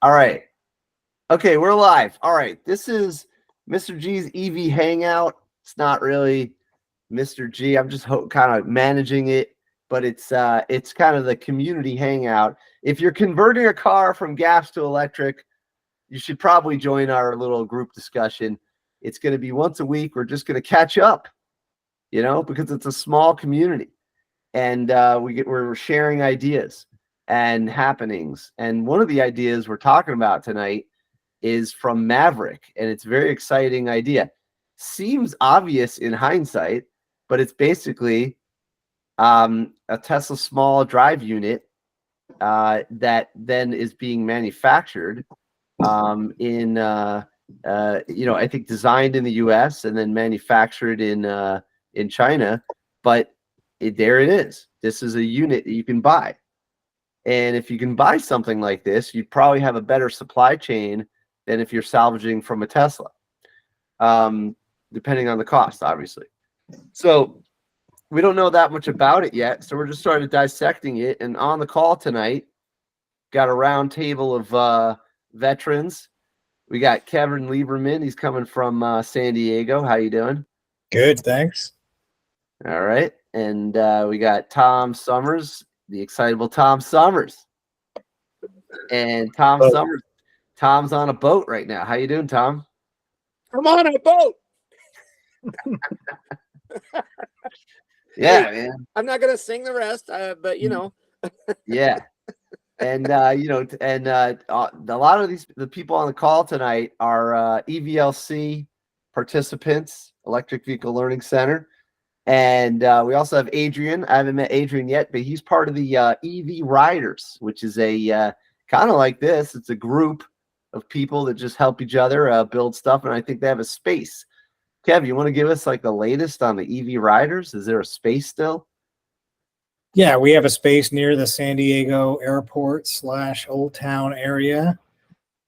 All right. Okay, we're live. All right. This is Mr. G's EV Hangout. It's not really Mr. G. I'm just kind of managing it, but it's kind of the community hangout. If you're converting a car from gas to electric, you should probably join our little group discussion. It's going to be once a week. We're just going to catch up, because it's a small community, and we're sharing ideas and happenings. And one of the ideas we're talking about tonight is from Maverick, and it's a very exciting idea. Seems obvious in hindsight, but it's basically a Tesla small drive unit that then is being manufactured in I think designed in the US and then manufactured in China, but there it is. This is a unit that you can buy. And if you can buy something like this, you'd probably have a better supply chain than if you're salvaging from a Tesla, depending on the cost, obviously. So we don't know that much about it yet, so we're just started dissecting it. And on the call tonight, got a round table of veterans. We got Kevin Lieberman. He's coming from San Diego. How you doing? Good, thanks. All right. And we got Tom Summers, the excitable Tom Summers. And Tom's on a boat right now. How you doing, Tom? I'm on a boat. Yeah, hey, man. I'm not gonna sing the rest, but Yeah. And a lot of the people on the call tonight are EVLC participants, Electric Vehicle Learning Center. And we also have Adrian. I haven't met Adrian yet, but he's part of the EV Riders, which is a kind of like this. It's a group of people that just help each other build stuff. And I think they have a space. Kev, you want to give us like the latest on the EV Riders? Is there a space still? Yeah, we have a space near the San Diego Airport / Old Town area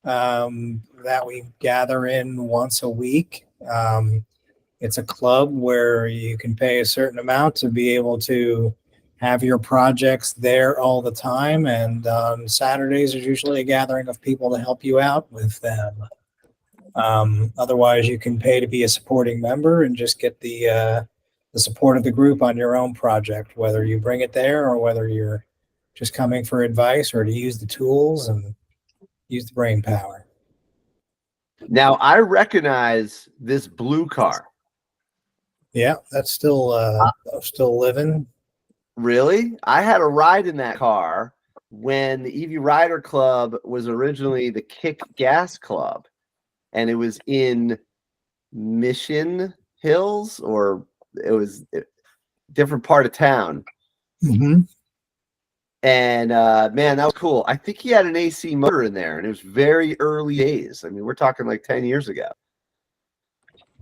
that we gather in once a week. It's a club where you can pay a certain amount to be able to have your projects there all the time. And on Saturdays, there's usually a gathering of people to help you out with them. Otherwise, you can pay to be a supporting member and just get the support of the group on your own project, whether you bring it there or whether you're just coming for advice or to use the tools and use the brain power. Now, I recognize this blue car. Yeah, that's still living. Really? I had a ride in that car when the EV Rider Club was originally the Kick Gas Club, and it was in Mission Hills, or it was a different part of town. Mm-hmm. And man, that was cool. I think he had an AC motor in there, and it was very early days. I mean, we're talking like 10 years ago.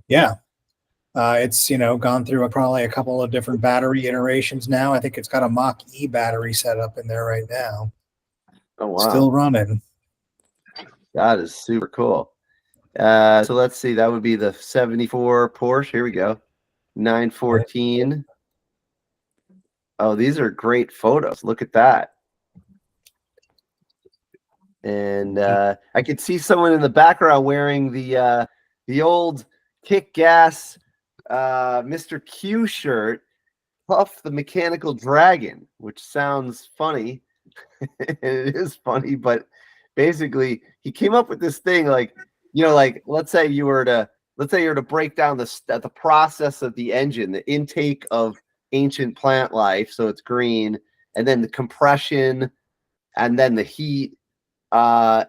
Yeah. It's, gone through probably a couple of different battery iterations now. I think it's got a Mach-E battery set up in there right now. Oh, wow. Still running. That is super cool. So let's see. That would be the 74 Porsche. Here we go. 914. Oh, these are great photos. Look at that. And I could see someone in the background wearing the old Kick Gas Mr. Q shirt, Puff the Mechanical Dragon, which sounds funny. It is funny, but basically he came up with this thing like let's say you were to break down the process of the engine, the intake of ancient plant life, so it's green, and then the compression, and then the heat of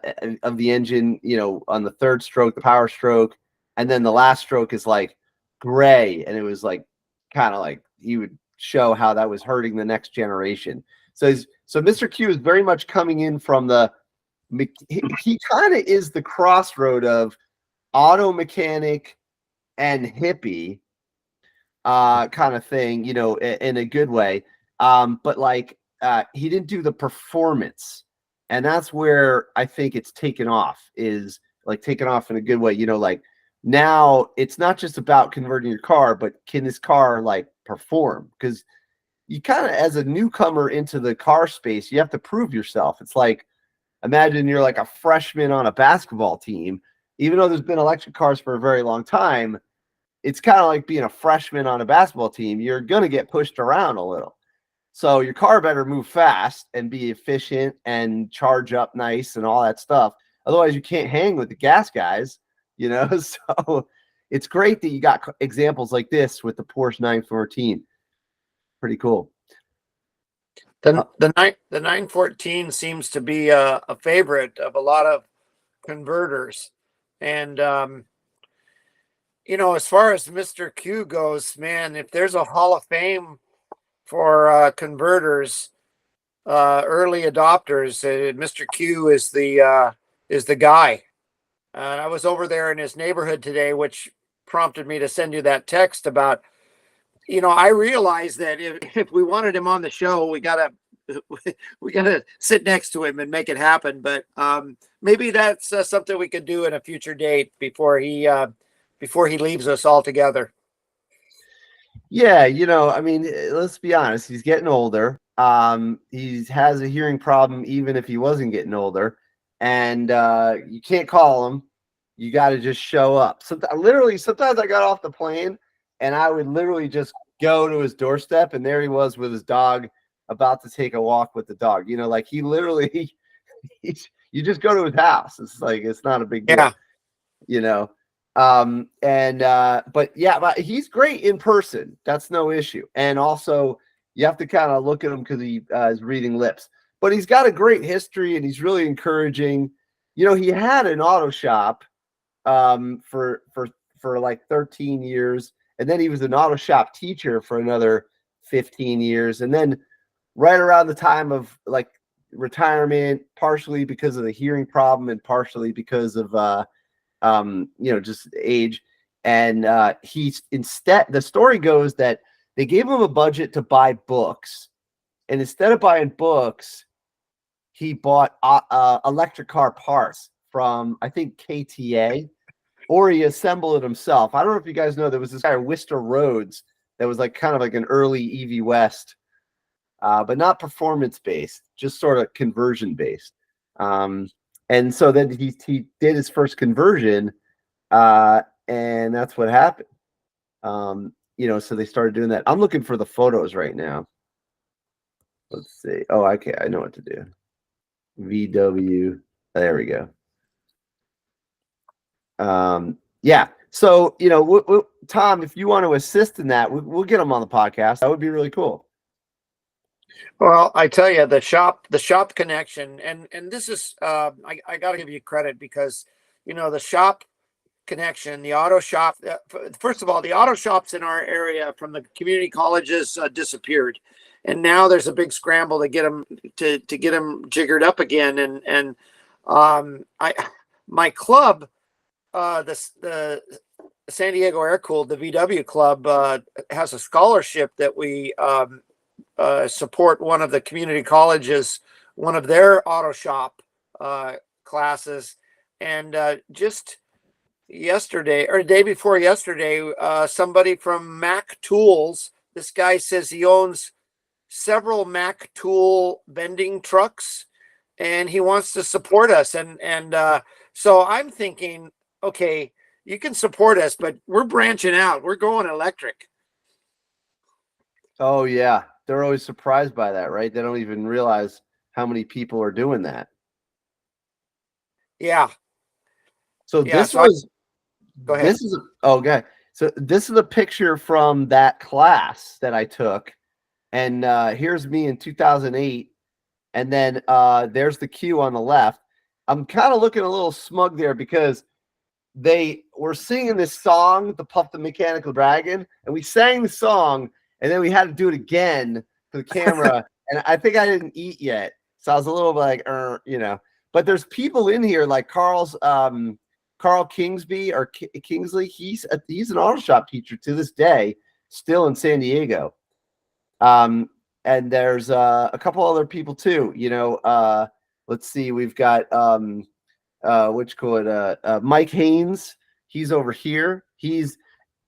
the engine, on the third stroke, the power stroke, and then the last stroke is like gray, and it was like kind of like he would show how that was hurting the next generation. So Mr. Q is very much coming in from he kind of is the crossroad of auto mechanic and hippie kind of thing, in a good way. But like he didn't do the performance, and that's where I think it's taken off in a good way. Like now it's not just about converting your car, but can this car like perform? Because you kind of, as a newcomer into the car space, you have to prove yourself. It's like imagine you're like a freshman on a basketball team. Even though there's been electric cars for a very long time, it's kind of like being a freshman on a basketball team. You're going to get pushed around a little. So your car better move fast and be efficient and charge up nice and all that stuff. Otherwise, you can't hang with the gas guys, you know? So it's great that you got examples like this with the Porsche 914. Pretty cool. The 914 seems to be a favorite of a lot of converters. And, as far as Mr. Q goes, man, if there's a Hall of Fame for converters, early adopters, Mr. Q is the guy. And I was over there in his neighborhood today, which prompted me to send you that text about, I realized that if we wanted him on the show, we gotta sit next to him and make it happen. But maybe that's something we could do in a future date before he leaves us altogether. Yeah, I mean, let's be honest. He's getting older. He has a hearing problem, even if he wasn't getting older. And you can't call him. You got to just show up. Sometimes I got off the plane and I would literally just go to his doorstep, and there he was with his dog, about to take a walk with the dog. Like he literally, you just go to his house. It's like, it's not a big deal, but he's great in person. That's no issue. And also you have to kind of look at him because he is reading lips, but he's got a great history and he's really encouraging. He had an auto shop for like 13 years. And then he was an auto shop teacher for another 15 years. And then right around the time of like retirement, partially because of the hearing problem and partially because of, just age. And the story goes that they gave him a budget to buy books. And instead of buying books, he bought electric car parts from, I think, KTA. Or he assembled it himself. I don't know if you guys know, there was this guy, Wister Rhodes, that was like kind of like an early EV West, but not performance based, just sort of conversion based. And so then he did his first conversion, and that's what happened. So they started doing that. I'm looking for the photos right now. Let's see. Oh, okay, I know what to do. VW. There we go. Yeah. So, Tom, if you want to assist in that, we'll get him on the podcast. That would be really cool. Well, I tell you, the shop connection, and this is, I got to give you credit because, the shop connection, the auto shop, first of all, the auto shops in our area from the community colleges disappeared. And now there's a big scramble to get them to get them jiggered up again. And my club, the San Diego Air Cooled, the VW Club, has a scholarship that we support one of the community colleges, one of their auto shop classes. And just yesterday or the day before yesterday, somebody from Mac Tools, this guy says he owns several Mac Tool bending trucks and he wants to support us. And so I'm thinking, okay, you can support us, but we're branching out. We're going electric. Oh, yeah. They're always surprised by that, right? They don't even realize how many people are doing that. Yeah. So yeah, this so was, go ahead. this is, okay. So this is a picture from that class that I took. And here's me in 2008. And then there's the Q on the left. I'm kind of looking a little smug there because they were singing this song, The Puff the Mechanical Dragon, and we sang the song, and then we had to do it again for the camera. And I think I didn't eat yet, so I was a little like, But there's people in here like Carl Kingsby or Kingsley. He's an auto shop teacher to this day, still in San Diego. And there's a couple other people too. Let's see, we've got Mike Haynes. He's over here. He's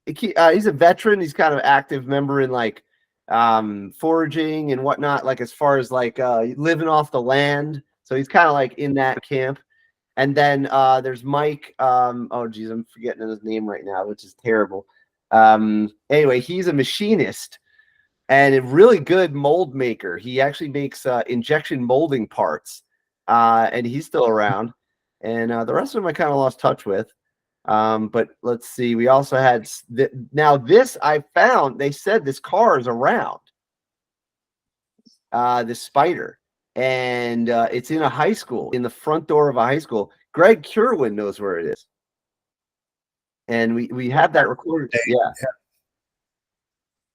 a veteran. He's kind of active member in like foraging and whatnot, like as far as like living off the land. So he's kind of like in that camp. And then there's Mike. Oh, geez, I'm forgetting his name right now, which is terrible. Anyway, he's a machinist and a really good mold maker. He actually makes injection molding parts, and he's still around. And the rest of them I kind of lost touch with. But let's see. We also had now this I found. They said this car is around. This Spider, and it's in a high school, in the front door of a high school. Greg Curwin knows where it is, and we have that recorded. Yeah.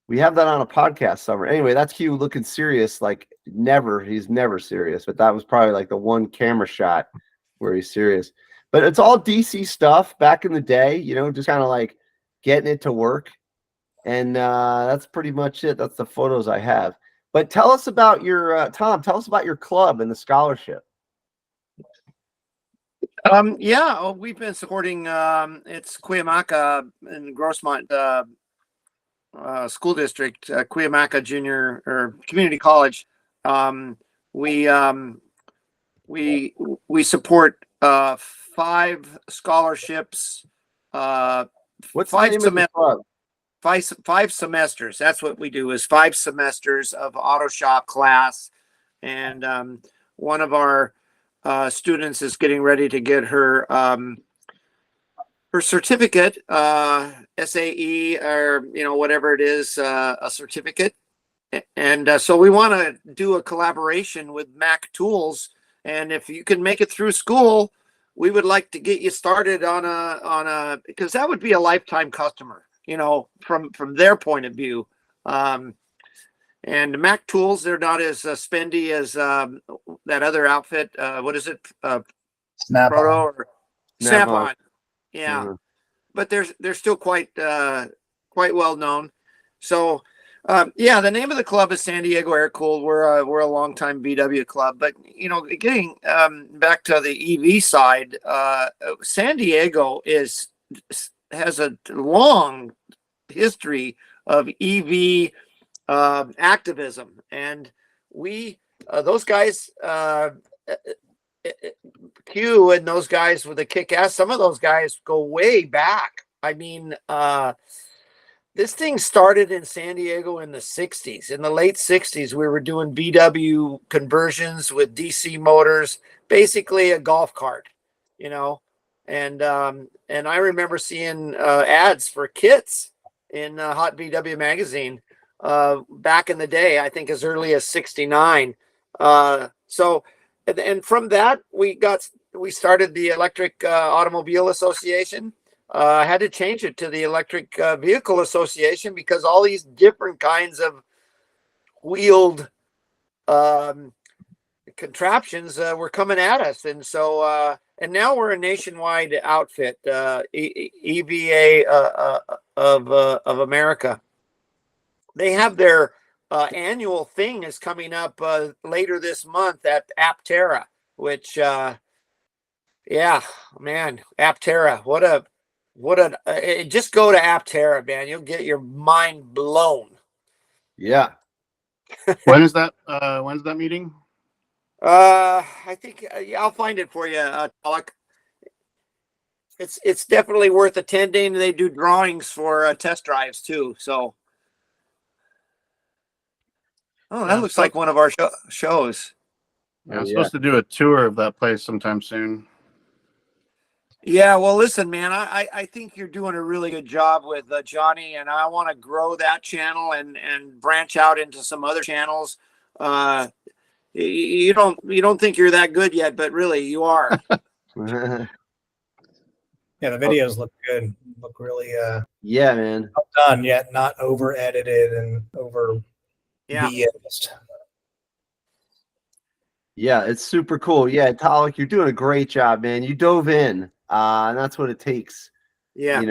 We have that on a podcast somewhere. Anyway, that's Hugh looking serious, like never. He's never serious, but that was probably like the one camera shot where he's serious. But it's all DC stuff back in the day, just kind of like getting it to work. And that's pretty much it. That's the photos I have. But tell us about your Tom. Tell us about your club and the scholarship. We've been supporting it's Cuyamaca in Grossmont School District, Cuyamaca Junior or Community College. We support 5 scholarships. What's the name of the club? 5 semesters. That's what we do, is 5 semesters of auto shop class. And one of our students is getting ready to get her certificate, SAE, or whatever it is, a certificate. And so we want to do a collaboration with Mac Tools. And if you can make it through school, we would like to get you started on a because that would be a lifetime customer, from their point of view. And Mac Tools, they're not as spendy as that other outfit. What is it? Snap-on. Snap-on. Yeah. Mm-hmm. But they're still quite well known. So the name of the club is San Diego Air Cooled. We're a longtime VW club, but getting back to the EV side, San Diego has a long history of EV activism, and we those guys, Q and those guys with the kick-ass, some of those guys go way back. I mean, this thing started in San Diego in the 60s. In the late 60s, we were doing VW conversions with DC motors, basically a golf cart, and I remember seeing ads for kits in Hot VW magazine back in the day, I think as early as 69. And from that, we started the Electric Automobile Association. I had to change it to the Electric Vehicle Association because all these different kinds of wheeled contraptions were coming at us. And so, and now we're a nationwide outfit, EVA of America. They have their annual thing is coming up later this month at Aptera, which, just go to Aptera, man. You'll get your mind blown. Yeah. When is that? When's that meeting? I think I'll find it for you, Alec. It's definitely worth attending. They do drawings for test drives too. So, that looks like one of our shows. Yeah, I'm supposed to do a tour of that place sometime soon. Yeah, well, listen, man, I think you're doing a really good job with Johnny, and I want to grow that channel and branch out into some other channels. You don't think you're that good yet, but really you are. Yeah, the videos look good. Look really man. well done, yet not over edited and over BS'd. Yeah, it's super cool. Yeah, Talik, you're doing a great job, man. You dove in. And that's what it takes. Yeah.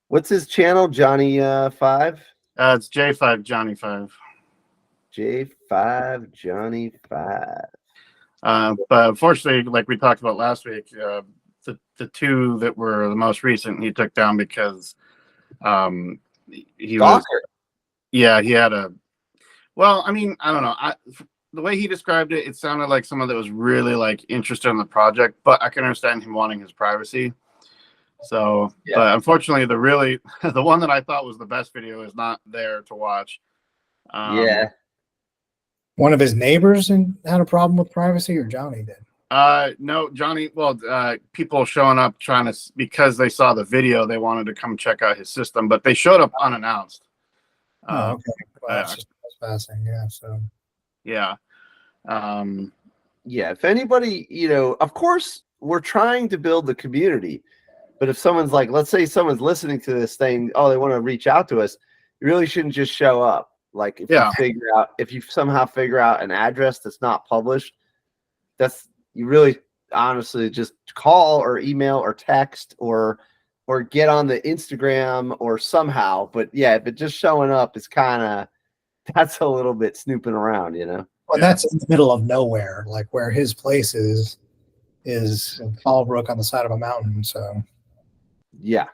What's his channel? Johnny 5? It's J5 Johnny 5. J5 Johnny 5. But unfortunately, like we talked about last week, the 2 that were the most recent, he took down because he was. Stalker. Yeah, he had a. Well, I mean, I don't know. the way he described it, it sounded like someone that was really like interested in the project, but I can understand him wanting his privacy. So, Yeah. but unfortunately, the one that I thought was the best video is not there to watch. Yeah. One of his neighbors had a problem with privacy, or Johnny did? No, Johnny. Well, people showing up because they saw the video, they wanted to come check out his system, but they showed up unannounced. Oh, okay. Well, that's just trespassing. Yeah. So. Yeah. Yeah. If anybody, of course, we're trying to build the community, but if someone's like, let's say someone's listening to this thing, oh, they want to reach out to us, you really shouldn't just show up. Like if you somehow figure out an address that's not published, you really honestly just call or email or text or get on the Instagram or somehow. But yeah, if it's just showing up, it's that's a little bit snooping around, Well, that's in the middle of nowhere, like where his place is in Fallbrook on the side of a mountain. So yeah,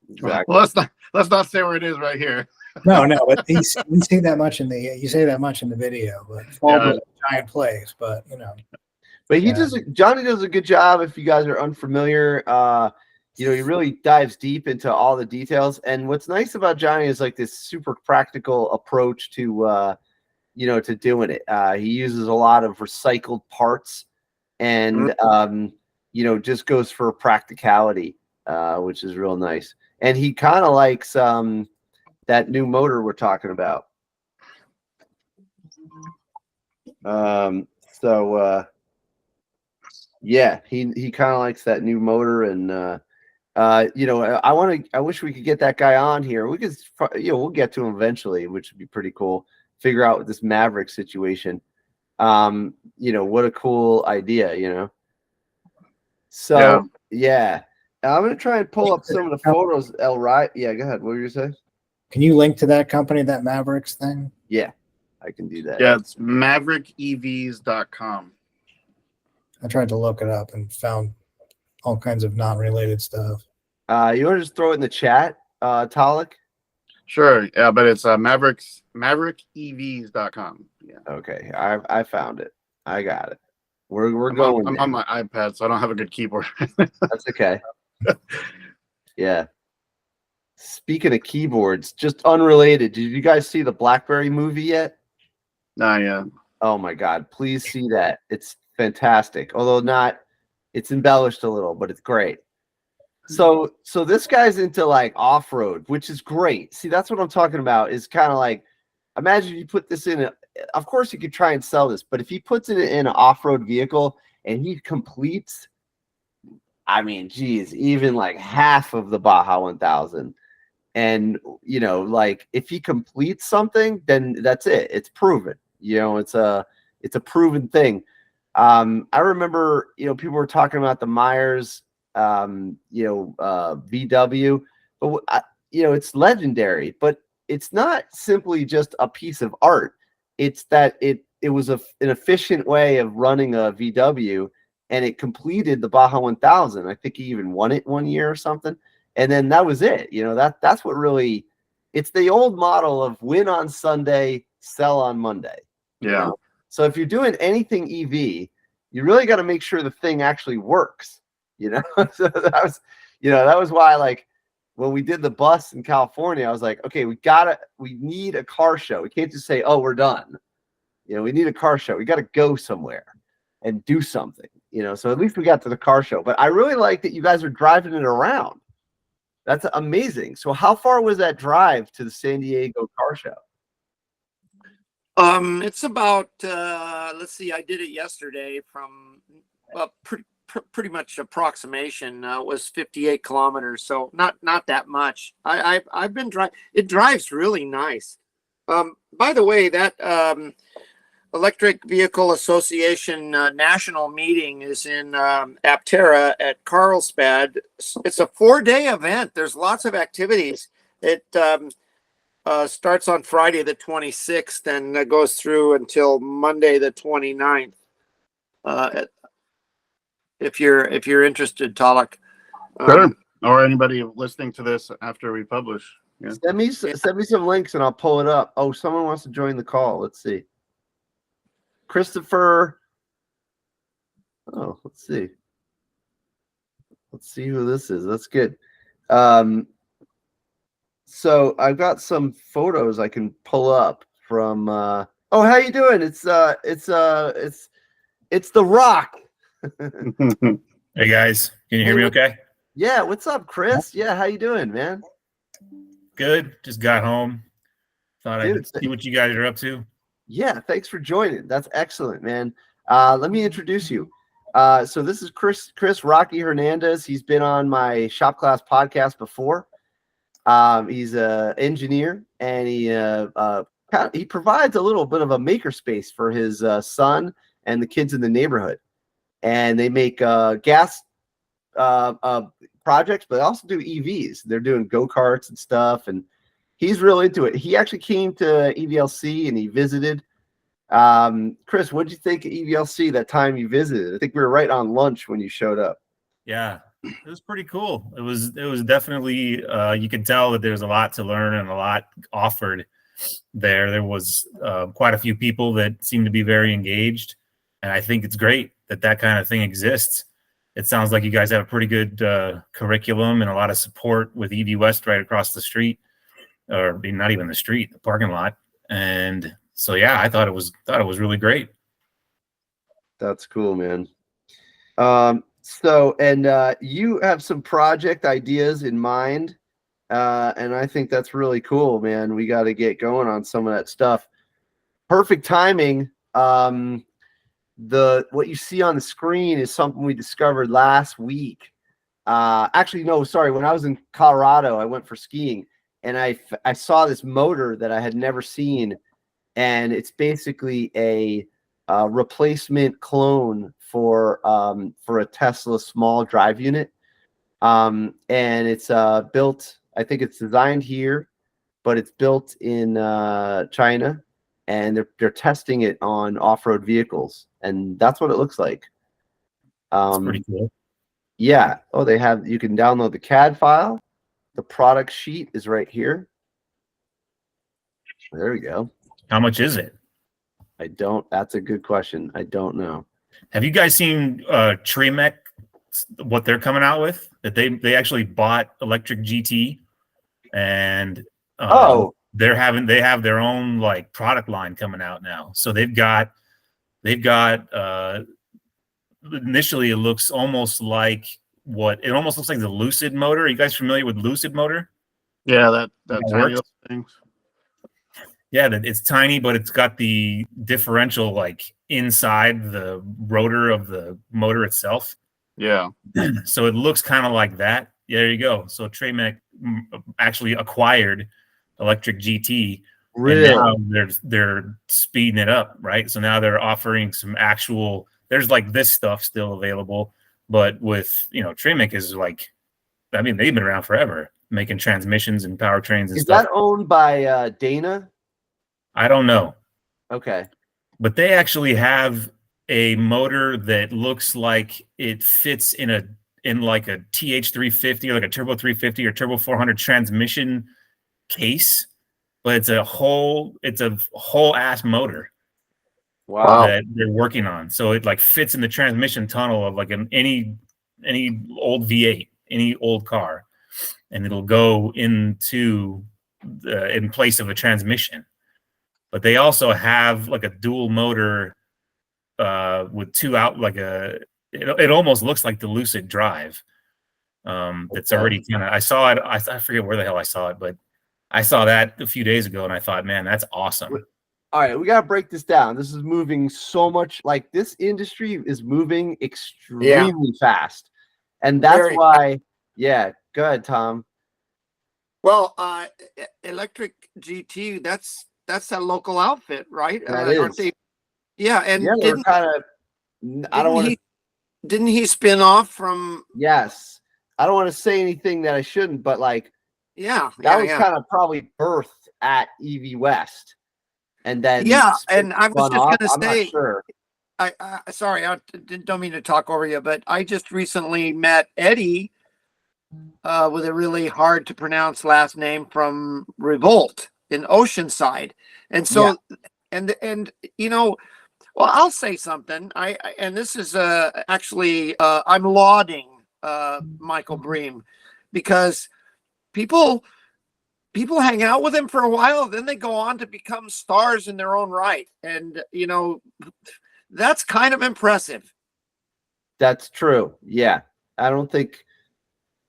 exactly. Well, let's not say where it is right here. No, but we say that much in the video. But Fallbrook is a giant place, but But Johnny does a good job. If you guys are unfamiliar, he really dives deep into all the details. And what's nice about Johnny is like this super practical approach to to doing it. He uses a lot of recycled parts and just goes for practicality, which is real nice. And he kind of likes that new motor we're talking about. Yeah, he kind of likes that new motor, and I wish we could get that guy on here. We could, we'll get to him eventually, which would be pretty cool. Figure out this Maverick situation. What a cool idea, So yeah, I'm gonna try and pull up some of the photos. Right? Yeah, go ahead. What were you saying? Can you link to that company, that Mavericks thing? Yeah, I can do that. Yeah, it's maverickevs.com. I tried to look it up and found all kinds of non-related stuff. You want to just throw it in the chat, Talik? Sure. Yeah, but it's maverickevs.com. Yeah. Okay, I found it. I got it. We're going. I'm on my iPad, so I don't have a good keyboard. That's okay. Yeah. Speaking of keyboards, just unrelated, did you guys see the BlackBerry movie yet? Not yet. Oh my God, please see that. It's fantastic. Although it's embellished a little, but it's great. So this guy's into like off-road, which is great. See, that's what I'm talking about, is kind of like, imagine you put this in of course you could try and sell this, but if he puts it in an off-road vehicle and he completes, I mean, geez, even like half of the Baja 1000. And, like if he completes something, then that's it. It's proven, it's a proven thing. I remember, people were talking about the Myers, VW, but it's legendary, but it's not simply just a piece of art. It's that it was an efficient way of running a VW, and it completed the Baja 1000. I think he even won it one year or something. And then that was it. That's what really, it's the old model of win on Sunday, sell on Monday. Yeah. So if you're doing anything EV, you really got to make sure the thing actually works. So that was why, like, when we did the bus in California, I was like, okay, we need a car show. We can't just say, oh, we're done. We need a car show. We got to go somewhere and do something, so at least we got to the car show. But I really like that you guys are driving it around. That's amazing. So how far was that drive to the San Diego car show? It's about, let's see, I did it yesterday from pretty much approximation, was 58 kilometers. So not that much. I've been driving. It drives really nice. By the way, that Electric Vehicle Association national meeting is in Aptera at Carlsbad. It's a 4-day event. There's lots of activities. It starts on Friday the 26th and goes through until Monday the 29th. If you're interested, Talik. Sure. Or anybody listening to this after we publish. Yeah. Send me some links and I'll pull it up. Oh, someone wants to join the call. Let's see. Christopher. Oh, let's see. Let's see who this is. That's good. So I've got some photos I can pull up from. Oh, how you doing? It's The Rock. Hey guys, can you hear me okay? Yeah, what's up, Chris? Yeah, how you doing, man? Good. Just got home. Thought Dude, I'd see what you guys are up to. Yeah, thanks for joining. That's excellent, man. Let me introduce you. So this is Chris Rocky Hernandez. He's been on my Shop Class podcast before. He's an engineer, and he provides a little bit of a makerspace for his son and the kids in the neighborhood. And they make gas projects, but they also do EVs. They're doing go-karts and stuff, and he's real into it. He actually came to EVLC and he visited. Chris, what did you think of EVLC that time you visited? I think we were right on lunch when you showed up. Yeah, it was pretty cool. It was definitely you could tell that there's a lot to learn and a lot offered there. There was quite a few people that seemed to be very engaged, and I think it's great that kind of thing exists. It sounds like you guys have a pretty good curriculum and a lot of support with EV West right across the street, or not even the street, the parking lot. And so, yeah, I thought it was really great. That's cool, man. You have some project ideas in mind, and I think that's really cool, man. We got to get going on some of that stuff. Perfect timing. What you see on the screen is something we discovered last week. Actually, no, sorry. When I was in Colorado, I went for skiing, and I saw this motor that I had never seen, and it's basically a replacement clone for a Tesla small drive unit, and it's built. I think it's designed here, but it's built in China, and they're testing it on off-road vehicles, and that's what it looks like. That's pretty cool. Yeah. Oh, you can download the CAD file. The product sheet is right here. There we go. How much is it? That's a good question. I don't know. Have you guys seen Tremec, what they're coming out with? That they actually bought Electric GT, and they have their own like product line coming out now. So they've got initially it almost looks like the Lucid motor. Are you guys familiar with Lucid motor? Yeah, that tiny little thing. Yeah, it's tiny, but it's got the differential like inside the rotor of the motor itself. Yeah. So it looks kind of like that. Yeah, there you go. So Tremec actually acquired Electric GT. Really? And now they're speeding it up, right? So now they're offering some actual. There's like this stuff still available, but with Tremec is like, I mean, they've been around forever making transmissions and powertrains and Is stuff. that owned by Dana? I don't know. Okay. But they actually have a motor that looks like it fits in like a TH350 or like a Turbo 350 or Turbo 400 transmission case, but it's a whole ass motor. Wow. That they're working on. So it like fits in the transmission tunnel of like any old V8, any old car, and it'll go into in place of a transmission. But they also have like a dual motor with two out, like it almost looks like the Lucid Drive. That's already kind of, I saw it. I forget where the hell I saw it, but I saw that a few days ago and I thought, man, that's awesome. All right, we got to break this down. This is moving so much. Like this industry is moving extremely fast. And that's why, yeah, go ahead, Tom. Well, Electric GT, that's a local outfit, right? Aren't they? Yeah, and they're kind of. I don't want to. Didn't he spin off from? Yes, I don't want to say anything that I shouldn't, but like, that was kind of probably birthed at EV West, and then and I was just going to say, not sure. Sorry, I don't mean to talk over you, but I just recently met Eddie with a really hard to pronounce last name from Revolt in Oceanside, and so and Well, I'll say something. And this is actually I'm lauding Michael Bream, because people hang out with him for a while, then they go on to become stars in their own right, and that's kind of impressive. That's true. Yeah, I don't think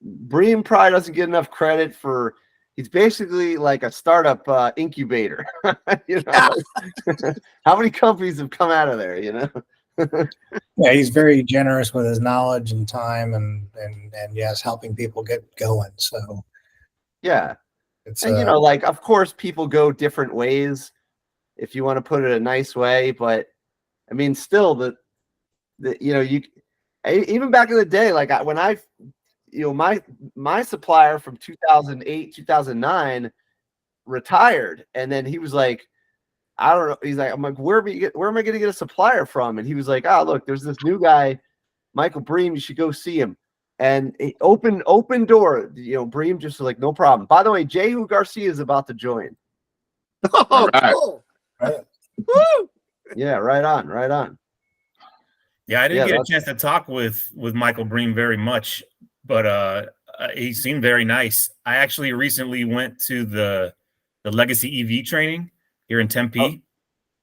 Bream probably doesn't get enough credit for. He's basically like a startup incubator. How many companies have come out of there? Yeah, he's very generous with his knowledge and time, and yes, helping people get going. So yeah, it's and like, of course, people go different ways, if you want to put it a nice way. But I mean, still, even back in the day, like when my supplier from 2008, 2009 retired, and then he was like, I don't know. He's like, I'm like, where am I going to get a supplier from? And he was like, oh, look, there's this new guy, Michael Bream. You should go see him. And open door. Bream just was like, no problem. By the way, Jehu Garcia is about to join. Oh, Right. cool. Right. Woo! Yeah, right on. Yeah, I didn't get a chance to talk with Michael Bream very much, but he seemed very nice. I actually recently went to the Legacy EV training here in Tempe.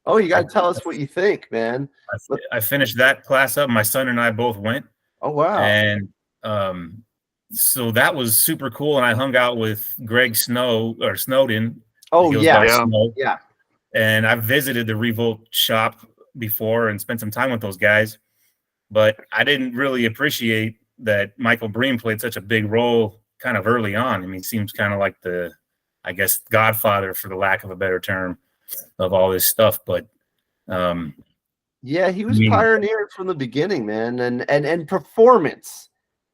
Oh, you got to tell us what you think, man. I finished that class up. My son and I both went. Oh, wow. And so that was super cool. And I hung out with Greg Snowden. Oh, yeah. Snow. Yeah. And I visited the Revolt shop before and spent some time with those guys. But I didn't really appreciate that Michael Bream played such a big role kind of early on. I mean, he seems kind of like the, I guess, godfather, for the lack of a better term, of all this stuff. But yeah, he was pioneered from the beginning, man. And performance.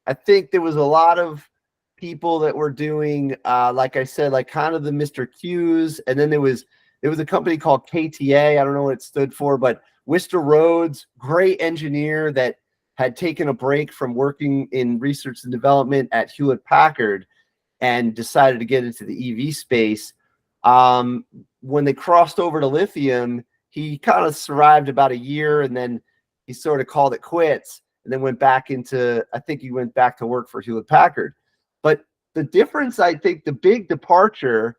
I think there was a lot of people that were doing, like I said, like kind of the Mr. Q's. And then there was a company called KTA. I don't know what it stood for, but Wister Rhodes, great engineer that had taken a break from working in research and development at Hewlett Packard and decided to get into the EV space. When they crossed over to lithium, he kind of survived about a year, and then he sort of called it quits, and then went back to work for Hewlett Packard. But the difference, I think, the big departure,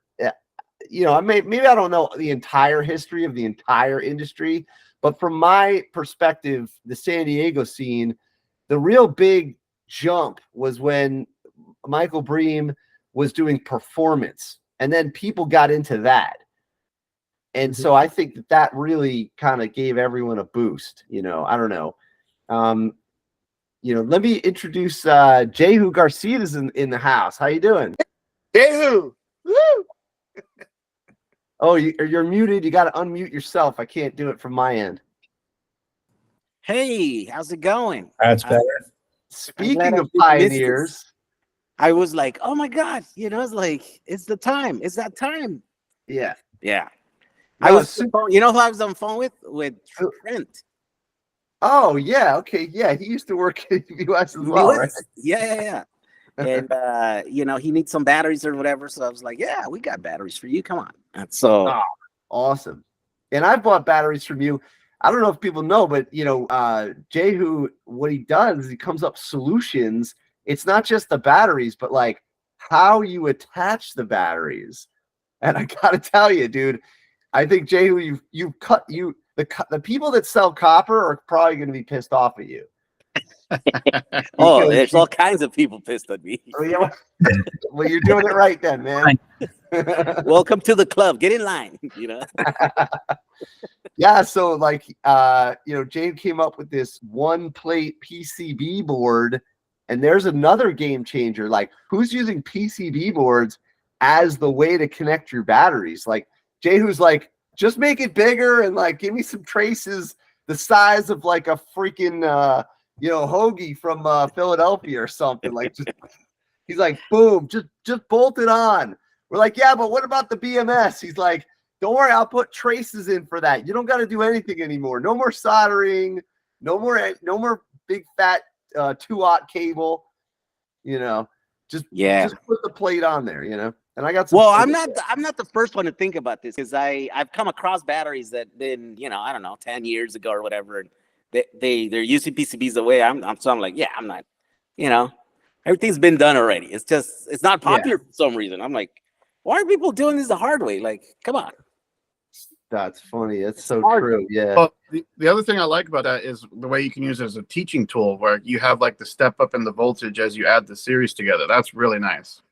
maybe I don't know the entire history of the entire industry, but from my perspective, the San Diego scene, the real big jump was when Michael Bream was doing performance, and then people got into that. And so I think that really kind of gave everyone a boost. I don't know. Let me introduce Jehu Garcia is in the house. How you doing? Jehu! Woo! Oh, you're muted. You got to unmute yourself. I can't do it from my end. Hey, how's it going? That's better. Speaking of pioneers, I was like, oh my God, it's like, it's the time. It's that time. Yeah. Yeah. No, I was, who I was on the phone with? With Trent. Oh, yeah. Okay. Yeah. He used to work in the US as well, right? Yeah. And, he needs some batteries or whatever. So I was like, yeah, we got batteries for you. Come on. And so. Awesome. And I bought batteries from you. I don't know if people know, but, Jehu, what he does is he comes up solutions. It's not just the batteries, but like how you attach the batteries. And I got to tell you, dude, I think, Jehu, the people that sell copper are probably going to be pissed off at you. Oh, there's all kinds of people pissed at me. Oh, yeah. Well, you're doing it right then, man. Welcome to the club. Get in line. Yeah. So like, Jade came up with this one plate PCB board, and there's another game changer. Like, who's using PCB boards as the way to connect your batteries? Like, Jehu's like, just make it bigger and like give me some traces the size of like a freaking hoagie from Philadelphia or something. Like, he's like, boom, just bolt it on. We're like, yeah, but what about the BMS? He's like, don't worry, I'll put traces in for that. You don't got to do anything anymore. No more soldering. No more big fat 2-aught cable. Just put the plate on there. And I got some. Well, I'm not the first one to think about this, because I've come across batteries that been, I don't know, 10 years ago or whatever, and they're using PCBs the way I'm like, yeah, I'm not, everything's been done already. It's just, it's not popular for some reason. I'm like, why are people doing this the hard way? Like, come on. That's funny. It's so hard. true. Yeah. Well, the other thing I like about that is the way you can use it as a teaching tool, where you have like the step up in the voltage as you add the series together. That's really nice.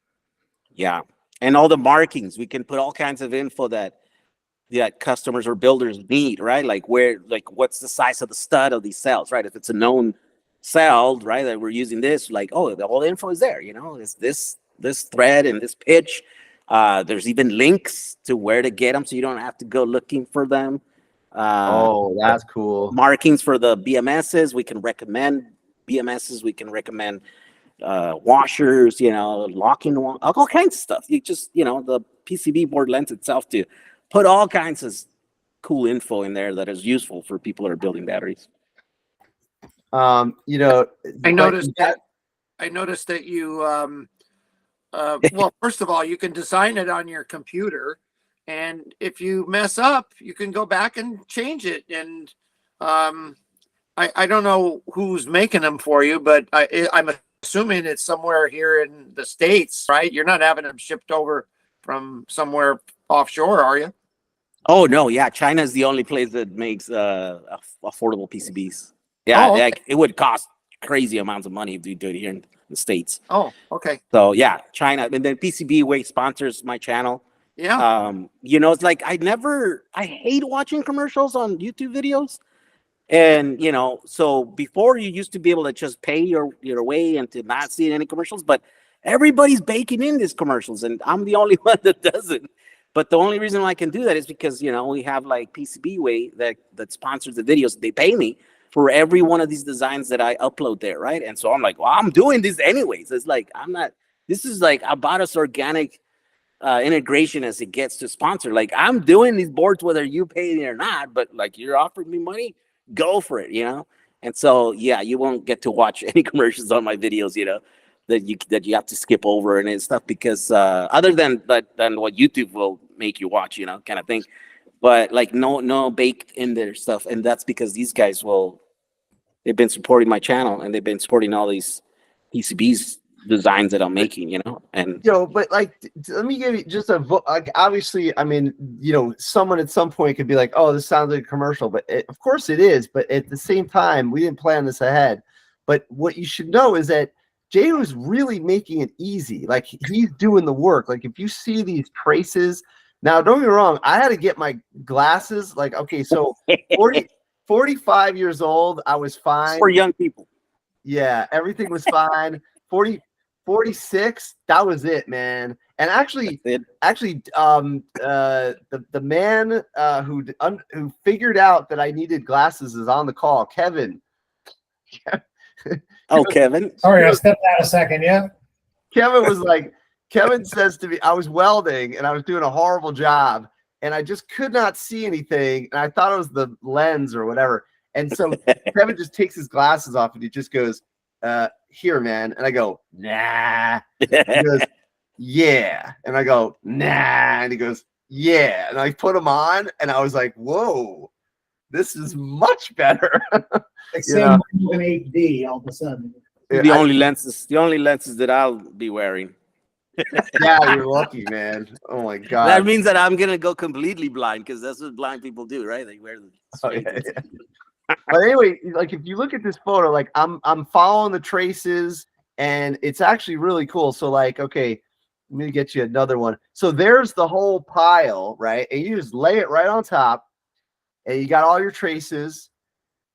Yeah. And all the markings, we can put all kinds of info that customers or builders need, right? Like what's the size of the stud of these cells, right? If it's a known cell, right, that we're using this, like, oh, all the info is there, is this thread and this pitch. There's even links to where to get them, so you don't have to go looking for them. Oh, that's cool. Markings for the BMSs. We can recommend BMSs. We can recommend washers, locking, all kinds of stuff. You just, the PCB board lends itself to put all kinds of cool info in there that is useful for people that are building batteries. I noticed that you well, first of all, you can design it on your computer, and if you mess up, you can go back and change it. And I don't know who's making them for you, but I'm assuming it's somewhere here in the States, right? You're not having them shipped over from somewhere offshore, are you? Oh no, yeah, China is the only place that makes affordable PCBs. Yeah, okay. like, it would cost crazy amounts of money if we do it here in the States. Oh, okay. So yeah, China, and then PCB Way sponsors my channel. Yeah. It's like I hate watching commercials on YouTube videos. And so before, you used to be able to just pay your way and to not see any commercials, but everybody's baking in these commercials, and I'm the only one that doesn't. But the only reason I can do that is because we have like PCB Way that sponsors the videos. They pay me for every one of these designs that I upload there, right? And so I'm like, well, I'm doing this anyways. It's like, this is like about as organic integration as it gets to sponsor. Like, I'm doing these boards whether you pay me or not, but like, you're offering me money, go for it, And so, yeah, you won't get to watch any commercials on my videos, that you have to skip over and stuff, because other than what YouTube will make you watch, kind of thing. But like, no baked in their stuff, and that's because these guys they've been supporting my channel, and they've been supporting all these PCBs designs that I'm making, and but like, let me give you just like, obviously, I mean, someone at some point could be like, oh, this sounds like a commercial, but of course it is. But at the same time, we didn't plan this ahead. But what you should know is that Jay was really making it easy. Like, he's doing the work. Like, if you see these traces, now don't get me wrong, I had to get my glasses. Like, okay, so 45 years old, I was fine. For young people. Yeah, everything was fine. 46, that was it, man. And actually, the man who figured out that I needed glasses is on the call, Kevin. Oh, Kevin. Sorry, I stepped out a second. Yeah. Kevin says to me, I was welding and I was doing a horrible job, and I just could not see anything, and I thought it was the lens or whatever. And so Kevin just takes his glasses off and he just goes, here, man. And I go, nah. He goes, yeah. And I go, nah. And he goes, yeah. And I put them on, and I was like, whoa, this is much better. Like saying an 8D all of a sudden. The only lenses that I'll be wearing. Yeah, you're lucky, man. Oh my god. That means that I'm gonna go completely blind, because that's what blind people do, right? They wear the. Oh, yeah. But anyway, like, if you look at this photo, like, I'm following the traces, and it's actually really cool. So, like, okay, let me get you another one. So there's the whole pile, right? And you just lay it right on top, and you got all your traces.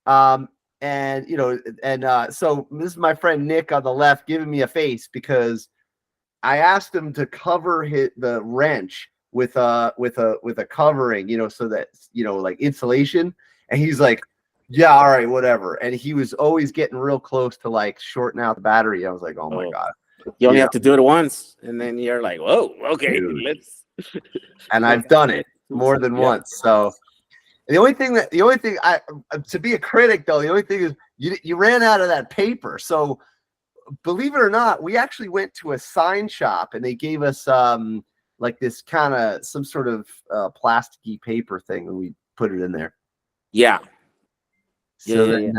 So this is my friend Nick on the left giving me a face, because I asked him to cover the wrench with a covering, so that, like, insulation. And he's like, yeah, all right, whatever. And he was always getting real close to, like, shorting out the battery. I was like, oh my god. You only have to do it once, and then you're like, whoa, okay, let's. And I've done it more than once. So the only thing I, to be a critic though, the only thing is you ran out of that paper. So believe it or not, we actually went to a sign shop, and they gave us like this kind of some sort of plasticky paper thing, and we put it in there. Yeah. So Yeah, then,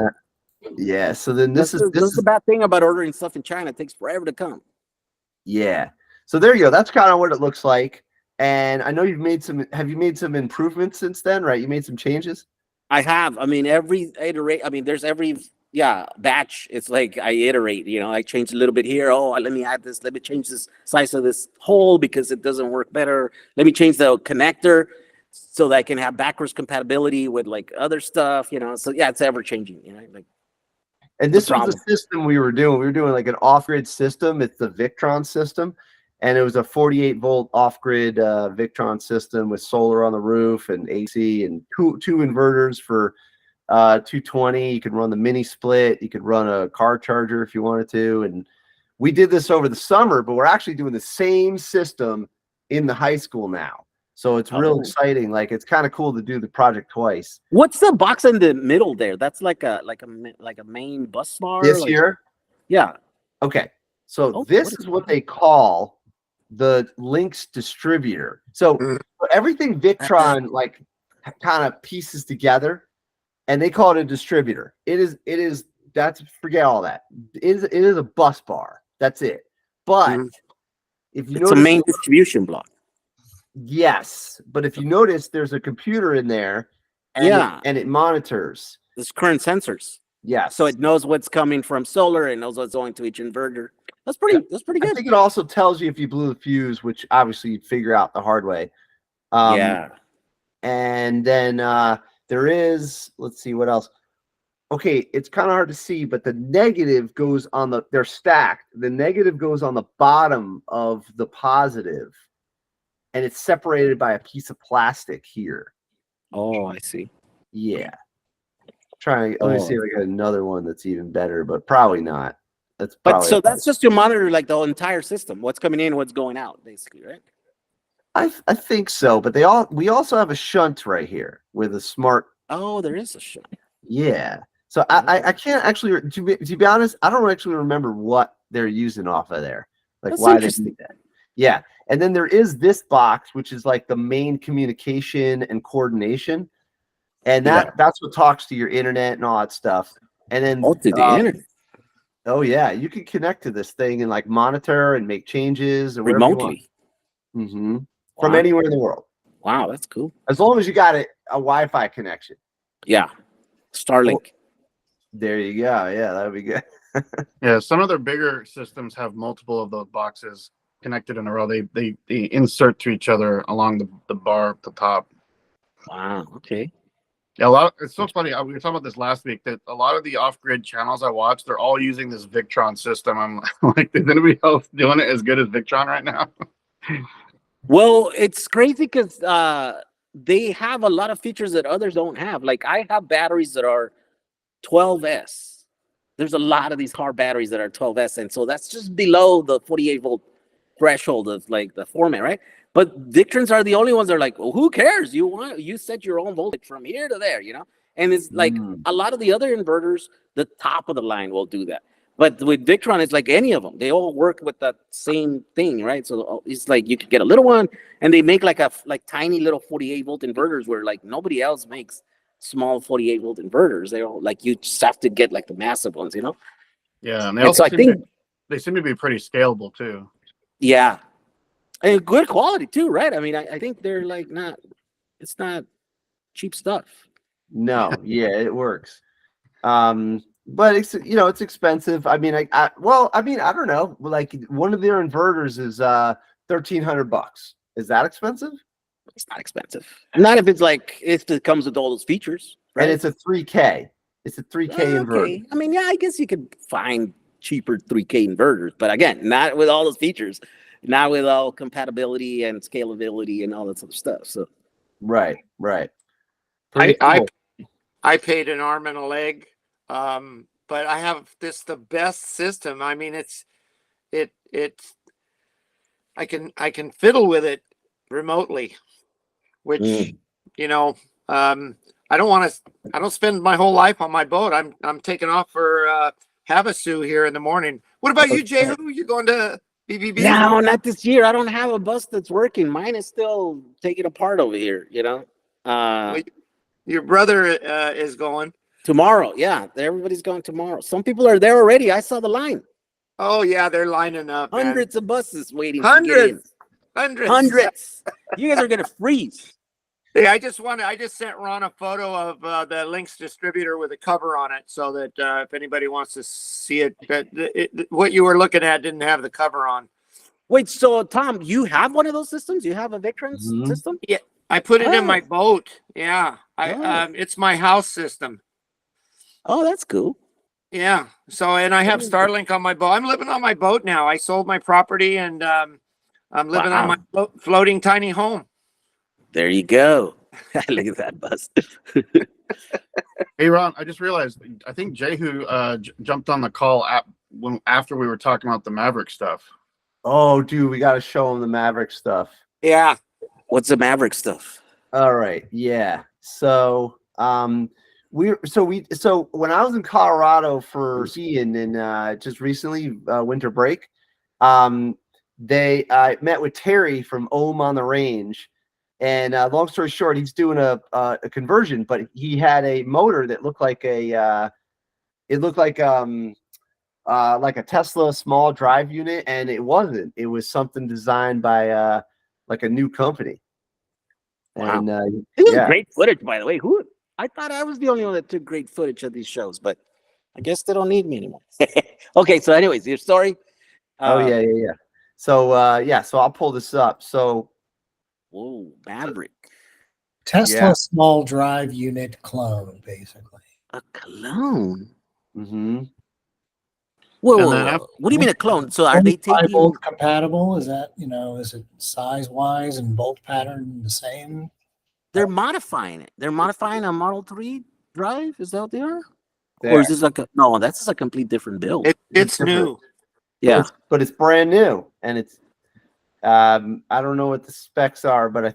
yeah. So then this that's is the bad thing about ordering stuff in China. It takes forever to come. yeah. So there you go. That's kind of what it looks like. And I know you've made some. Have you made some improvements since then? Right? You made some changes. I have. I mean, every iterate. I mean, there's every batch. It's like I iterate. You know, I change a little bit here. Oh, let me add this. Let me change this size of this hole because it doesn't work better. Let me change the connector so that I can have backwards compatibility with like other stuff. You know, so yeah, it's ever changing. You know, like. And this was the system we were doing. We were doing like an off-grid system. It's the Victron system, and it was a 48-volt off-grid Victron system with solar on the roof and AC and two inverters for 220. You could run the mini split. You could run a car charger if you wanted to. And we did this over the summer, but we're actually doing the same system in the high school now. So it's real exciting. Like it's kind of cool to do the project twice. What's the box in the middle there? That's like a main bus bar. This here? Yeah. Okay. So this is what they call the Lynx distributor. So everything Victron like kind of pieces together, and they call it a distributor. It is that's forget all that. It is a bus bar. That's it. But if you it's a main distribution block. Yes, but if you notice, there's a computer in there, and it monitors. There's current sensors. Yeah, so it knows what's coming from solar. It knows what's going to each inverter. That's pretty good. I think it also tells you if you blew the fuse, which obviously you'd figure out the hard way. And then there is, let's see what else. Okay, it's kind of hard to see, but the negative goes on they're stacked. The negative goes on the bottom of the positive. And it's separated by a piece of plastic here. Oh, I see. Yeah. Let me see if I got another one that's even better, but probably not. So that's just to monitor like the entire system, what's coming in, what's going out, basically, right? I think so, but we also have a shunt right here with a smart. Oh, there is a shunt. Yeah. So I can't actually, to be honest, I don't actually remember what they're using off of there. Like that's why they do that. Yeah. And then there is this box, which is like the main communication and coordination. And that's what talks to your internet and all that stuff. And then to the internet. Oh yeah, you can connect to this thing and like monitor and make changes or remotely. From anywhere in the world. Wow, that's cool. As long as you got a Wi-Fi connection. Yeah. Starlink. There you go. Yeah, that would be good. Yeah, some of their bigger systems have multiple of those boxes connected in a row. They insert to each other along the bar at the top. Wow. Okay. Yeah, it's so funny. We were talking about this last week that a lot of the off-grid channels I watch, they're all using this Victron system. I'm like, is anybody else doing it as good as Victron right now? Well, it's crazy because they have a lot of features that others don't have. Like I have batteries that are 12S. There's a lot of these car batteries that are 12S, and so that's just below the 48-volt threshold of like the format, right? But Victrons are the only ones that are like, well, who cares? You set your own voltage from here to there, you know? And it's like a lot of the other inverters, the top of the line will do that. But with Victron, it's like any of them. They all work with that same thing, right? So it's like you could get a little one, and they make like tiny little 48-volt inverters where like nobody else makes small 48-volt inverters. They're all like, you just have to get like the massive ones, you know? Yeah, and they seem to be pretty scalable too. Yeah. And good quality too, right? I mean, I think they're like it's not cheap stuff. No, yeah, it works. But it's it's expensive. I mean, I don't know. Like one of their inverters is $1,300. Is that expensive? It's not expensive. Not if it comes with all those features. Right? And it's a 3K. It's a 3K inverter. I mean, yeah, I guess you could find cheaper 3K inverters, but again, not with all those features, not with all compatibility and scalability and all that sort of stuff. So, right. I paid an arm and a leg, but I have the best system. I mean, I can fiddle with it remotely, which I don't spend my whole life on my boat. I'm taking off for Havasu here in the morning. What about you, Jay? Who you going to BBB? No, not this year. I don't have a bus that's working. Mine is still taking apart over here, you know. Well, your brother is going. Tomorrow, yeah. Everybody's going tomorrow. Some people are there already. I saw the line. Oh yeah, they're lining up. Man. Hundreds of buses waiting to get in. Hundreds. You guys are gonna freeze. Hey, I just sent Ron a photo of the Lynx distributor with a cover on it, so that if anybody wants to see it, what you were looking at didn't have the cover on. Wait, so Tom, you have one of those systems? You have a Victron system? Yeah, I put it in my boat. Yeah, it's my house system. Oh, that's cool. Yeah. So, and I have Starlink on my boat. I'm living on my boat now. I sold my property and I'm living on my floating tiny home. There you go. Look at that bus. Hey, Ron, I just realized, I think Jehu jumped on the call after we were talking about the Maverick stuff. Oh, dude, we got to show him the Maverick stuff. Yeah. What's the Maverick stuff? All right. Yeah. So, when I was in Colorado for skiing and just recently winter break, I met with Terry from Ohm on the Range, and long story short, he's doing a conversion, but he had a motor that looked like a Tesla small drive unit, and it wasn't. It was something designed by like a new company. Wow. And this is great footage, by the way. I thought I was the only one that took great footage of these shows, but I guess they don't need me anymore. Okay, so anyways, your story. Yeah. So so I'll pull this up. So, whoa, Maverick. Tesla small drive unit clone, basically. A clone. mm-hmm. Whoa. What do you mean a clone? So are they taking 5-volt compatible? Is that, is it size wise and bolt pattern the same? They're modifying it. They're modifying a Model 3 drive. Is that what they are? There. Or is this no, that's just a complete different build. It's new. Yeah. But it's brand new, and it's I don't know what the specs are, but I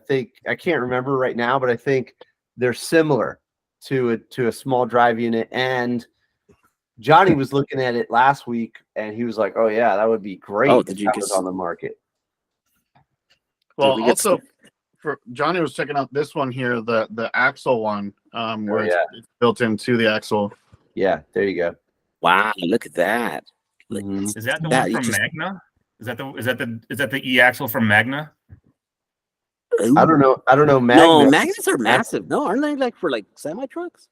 can't remember right now, but I think they're similar to a small drive unit. And Johnny was looking at it last week, and he was like, "Oh yeah, that would be great if that was on the market." Well, also for Johnny was checking out this one here, the axle one, where it's built into the axle. Yeah, there you go. Wow, look at that. Mm-hmm. Is that the one from Magna? Is that the E axle from Magna? Ooh. I don't know. No, Magnas are massive. No, aren't they like for like semi trucks?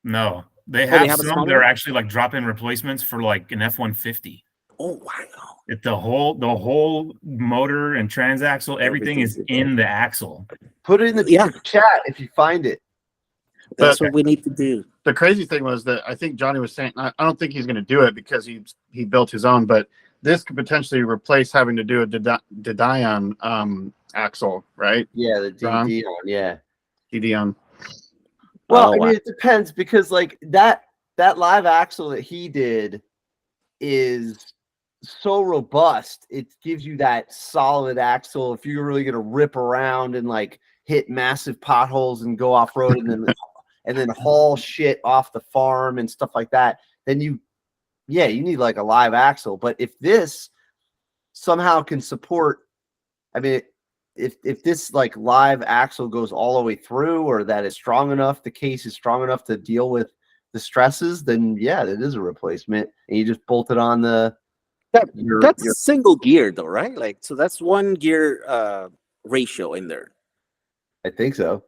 No, they have some that are actually like drop-in replacements for like an F-150. Oh wow! The whole motor and transaxle, everything is in the axle. Put it in the chat if you find it. That's what we need to do. The crazy thing was that I think Johnny was saying, I don't think he's going to do it because he built his own, but this could potentially replace having to do a Didion axle, right? Yeah, the Didion, yeah. Didion. Well, I mean, it depends, because like that live axle that he did is so robust. It gives you that solid axle if you're really going to rip around and like hit massive potholes and go off road and then haul shit off the farm and stuff like that. Then you need like a live axle. But if this somehow can support, I mean, if this like live axle goes all the way through, or that is strong enough, the case is strong enough to deal with the stresses, then it is a replacement, and you just bolt it on the. That's single gear though, right? Like, so that's one gear ratio in there. I think so.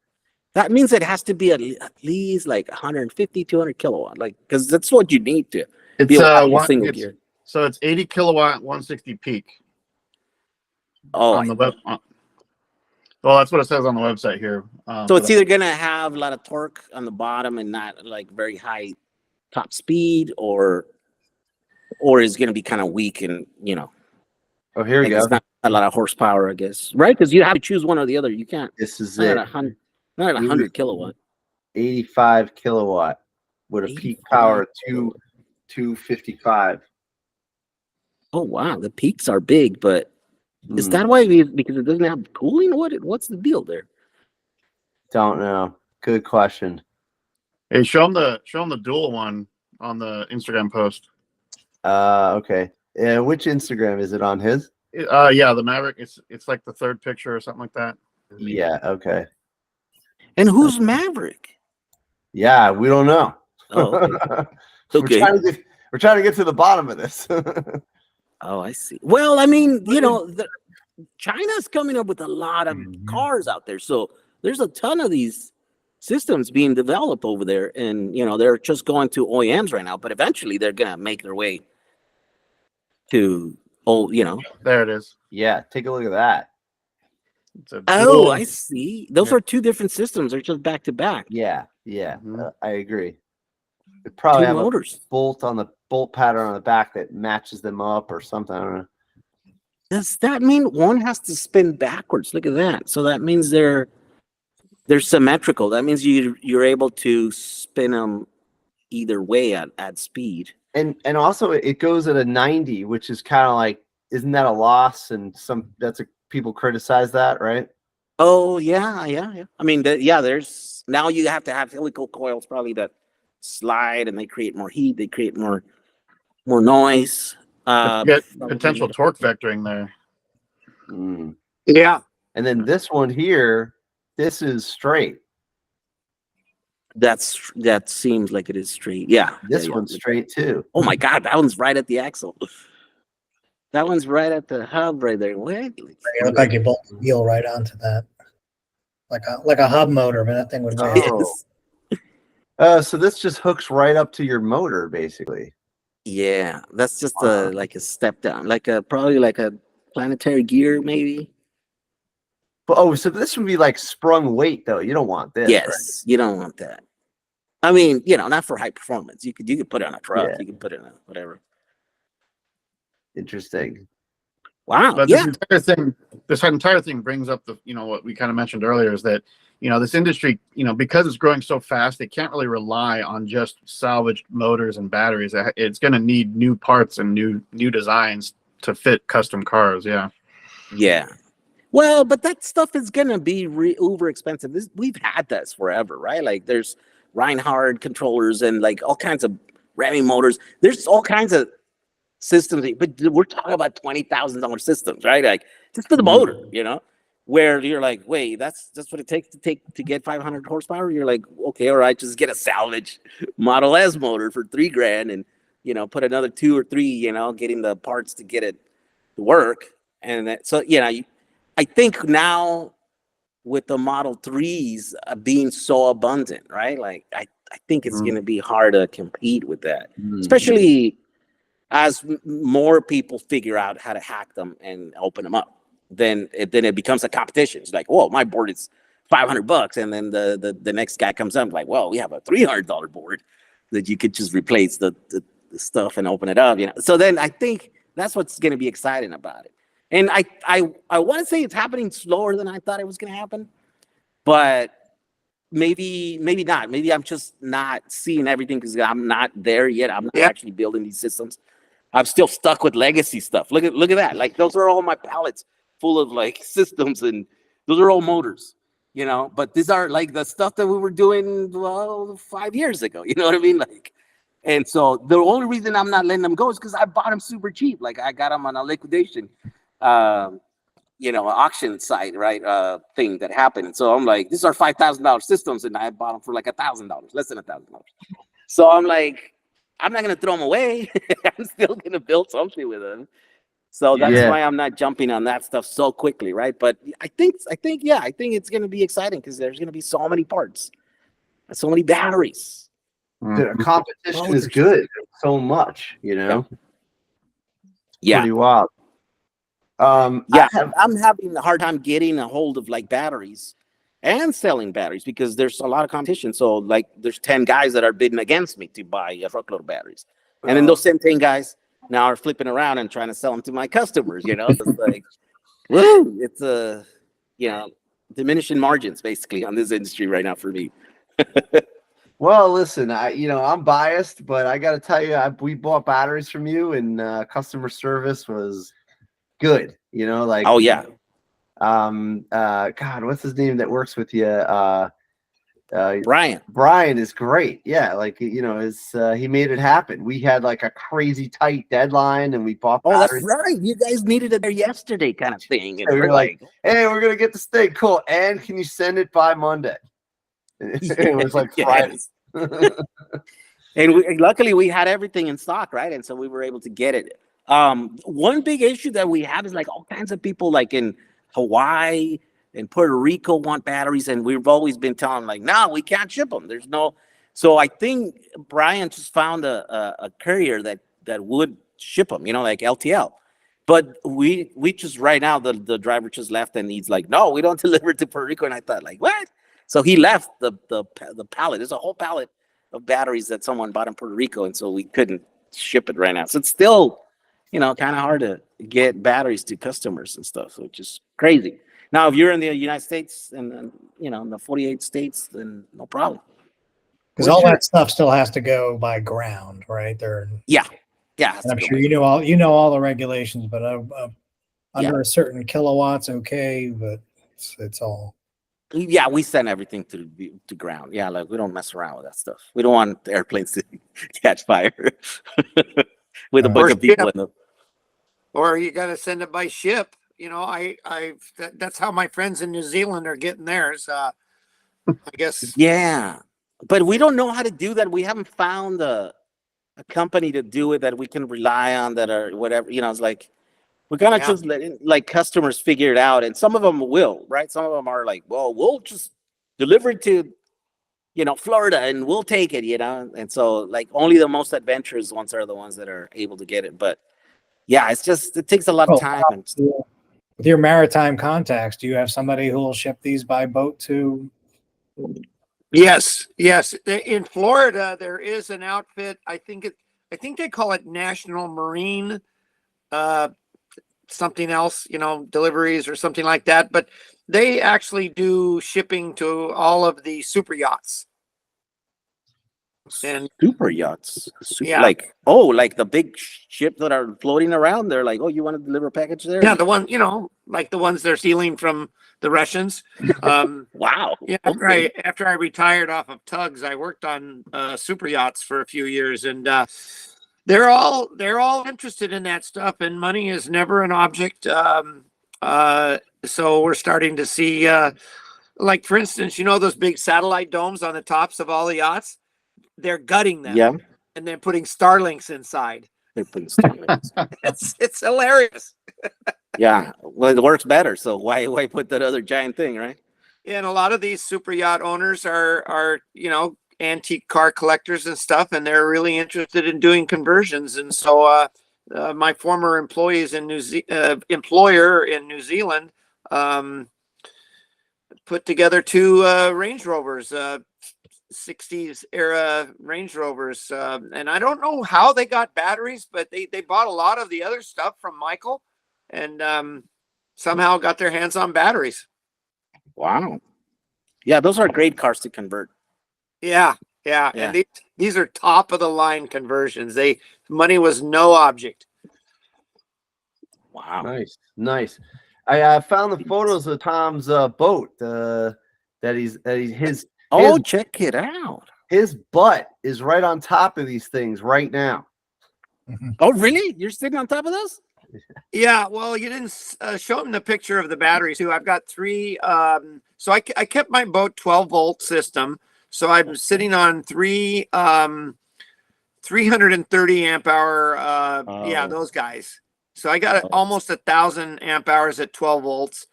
That means it has to be at least like 150, 200 kilowatt, like, because that's what you need to be single gear. So it's 80 kilowatt, 160 peak. Oh, on the web. Well, that's what it says on the website here. So it's either gonna have a lot of torque on the bottom and not like very high top speed, or it's gonna be kind of weak and Oh, here we go. It's not a lot of horsepower, I guess, right? Because you have to choose one or the other. You can't. This is not it. Not 100 kilowatt. 85 kilowatt with a peak power of 255. Oh wow, the peaks are big, but is that why? Because it doesn't have cooling? What's the deal there? Don't know. Good question. Hey, show them the dual one on the Instagram post. Okay. Which Instagram is it on? His? Yeah, the Maverick. It's like the third picture or something like that. Yeah. Okay. And who's Maverick? Yeah, we don't know. Oh, okay. we're Okay. trying to get to the bottom of this. Oh, I see. Well, I mean, China's coming up with a lot of cars out there, so there's a ton of these systems being developed over there, and they're just going to OEMs right now, but eventually they're gonna make their way to There it is. Yeah, take a look at that. It's a Oh, dual- I see. Those Yeah. are two different systems. They're just back to back. Yeah, Mhm. I agree. They probably Two have motors. a bolt pattern on the back that matches them up or something. I don't know. Does that mean one has to spin backwards? Look at that. So that means they're symmetrical. That means you're able to spin them either way at speed. And also it goes at a 90, which is kind of like, isn't that a loss? And people criticize that, right? Oh yeah. I mean, there's now you have to have helical coils probably that slide, and they create more heat. They create more noise. You get Probably- potential torque vectoring there. Mm. Yeah, And then this one here, this is straight. that seems like it is straight. Yeah, This yeah. one's straight too. Oh my God, that one's right at the axle. That one's right at the hub right there. What? You look like you bolt the wheel right onto that, like a hub motor, but that thing would weigh. Oh. So this just hooks right up to your motor, basically. Yeah, that's just Wow. like a step down, probably like a planetary gear, maybe. But so this would be like sprung weight, though. You don't want this. Yes, right? you don't want that. I mean, not for high performance. You could put it on a truck. Yeah. You can put it on whatever. Interesting. Wow. But Yeah. this entire thing brings up what we kind of mentioned earlier is that this industry, because it's growing so fast, they can't really rely on just salvaged motors and batteries. It's going to need new parts and new designs to fit custom cars. Yeah. Yeah. Well, but that stuff is gonna be uber expensive. We've had this forever, right? Like there's Reinhardt controllers and like all kinds of ramming motors. There's all kinds of systems, but we're talking about $20,000 systems, right? Like just for the motor, where you're like, wait, that's what it takes to get 500 horsepower. You're like, okay, all right, just get a salvage Model S motor for $3,000 and put another 2 or 3, getting the parts to get it to work. And so I think now with the Model 3s being so abundant, right? Like I think it's going to be hard to compete with that, especially as more people figure out how to hack them and open them up. Then it becomes a competition. It's like, whoa, my board is $500, and then the next guy comes up like, well, we have a $300 board that you could just replace the stuff and open it up. So then I think that's what's going to be exciting about it. And I want to say it's happening slower than I thought it was going to happen, but maybe not. Maybe I'm just not seeing everything because I'm not there yet. I'm not actually building these systems. I'm still stuck with legacy stuff. Look at that. Like those are all my pallets full of like systems, and those are all motors, But these are like the stuff that we were doing 5 years ago. You know what I mean? Like, and so the only reason I'm not letting them go is because I bought them super cheap. Like I got them on a liquidation. Auction site, right? Thing that happened. And so I'm like, these are $5,000 systems, and I bought them for like $1,000, less than $1,000. So I'm like, I'm not gonna throw them away. I'm still gonna build something with them. So that's why I'm not jumping on that stuff so quickly, right? But I think it's gonna be exciting because there's gonna be so many parts, and so many batteries. The competition is good. So much, Yeah. Pretty wild. I'm having a hard time getting a hold of like batteries and selling batteries because there's a lot of competition. So like there's 10 guys that are bidding against me to buy a truckload of batteries. And then those same 10 guys now are flipping around and trying to sell them to my customers, So it's like, woo, it's diminishing margins basically on this industry right now for me. Well, listen, I'm biased, but I got to tell you, we bought batteries from you, and customer service was good. Like, oh yeah, God, what's his name that works with you? Brian is great. Yeah, like he made it happen. We had like a crazy tight deadline, and we bought. Oh, that's batteries. right. You guys needed it there yesterday, kind of thing. And we were like, "Hey, we're gonna get this thing. Cool. And can you send it by Monday?" It was like Friday. And luckily we had everything in stock, right? And so we were able to get it. One big issue that we have is like all kinds of people like in Hawaii and Puerto Rico want batteries, and we've always been telling them like, no, we can't ship them. There's no. So I think Brian just found a courier that would ship them, like LTL. But we just right now the driver just left, and he's like, no, we don't deliver to Puerto Rico. And I thought like, what? So he left the pallet. There's a whole pallet of batteries that someone bought in Puerto Rico, and so we couldn't ship it right now. So it's still, kind of hard to get batteries to customers and stuff, which is crazy. Now, if you're in the United States and in the 48 states, then no problem. Because all that stuff still has to go by ground, right? Yeah. I'm sure you know all the regulations, but under a certain kilowatts, okay, but it's all. Yeah, we send everything to ground. Yeah, like we don't mess around with that stuff. We don't want the airplanes to catch fire with a bunch of people in them. Or you got to send it by ship. That's how my friends in New Zealand are getting theirs. I guess. Yeah, but we don't know how to do that. We haven't found a company to do it that we can rely on that are whatever. It's like we're gonna just let customers figure it out, and some of them will, right? Some of them are like, well, we'll just deliver it to, Florida, and we'll take it, And so like only the most adventurous ones are the ones that are able to get it. But yeah, it takes a lot of time. With your maritime contacts, do you have somebody who will ship these by boat to? Yes. In Florida, there is an outfit. I think they call it National Marine, something else, deliveries or something like that. But they actually do shipping to all of the super yachts. And super yachts, like the big ships that are floating around. They're like, oh, you want to deliver a package there? Yeah, the one, like the ones they're stealing from the Russians. Wow. Yeah. After I retired off of tugs, I worked on super yachts for a few years, and they're all interested in that stuff, and money is never an object. So we're starting to see, like for instance, those big satellite domes on the tops of all the yachts. They're gutting them, and then putting Starlinks inside. They're putting Starlinks. It's hilarious. Yeah, well, it works better. So why put that other giant thing, right? And a lot of these super yacht owners are antique car collectors and stuff, and they're really interested in doing conversions. And so my former employer in New Zealand put together two Range Rovers. 60s era Range Rovers, and I don't know how they got batteries, but they bought a lot of the other stuff from Michael, and somehow got their hands on batteries. Wow. Yeah, those are great cars to convert. Yeah. And these are top of the line conversions. Money was no object. Wow. Nice. I found the photos of Tom's boat Check it out. His butt is right on top of these things right now. Oh, really? You're sitting on top of those? Yeah. Well, you didn't show him the picture of the batteries too. I've got three. So I kept my boat 12-volt system. So I'm sitting on three 330 amp hour. Those guys. So I got almost 1,000 amp hours at 12 volts.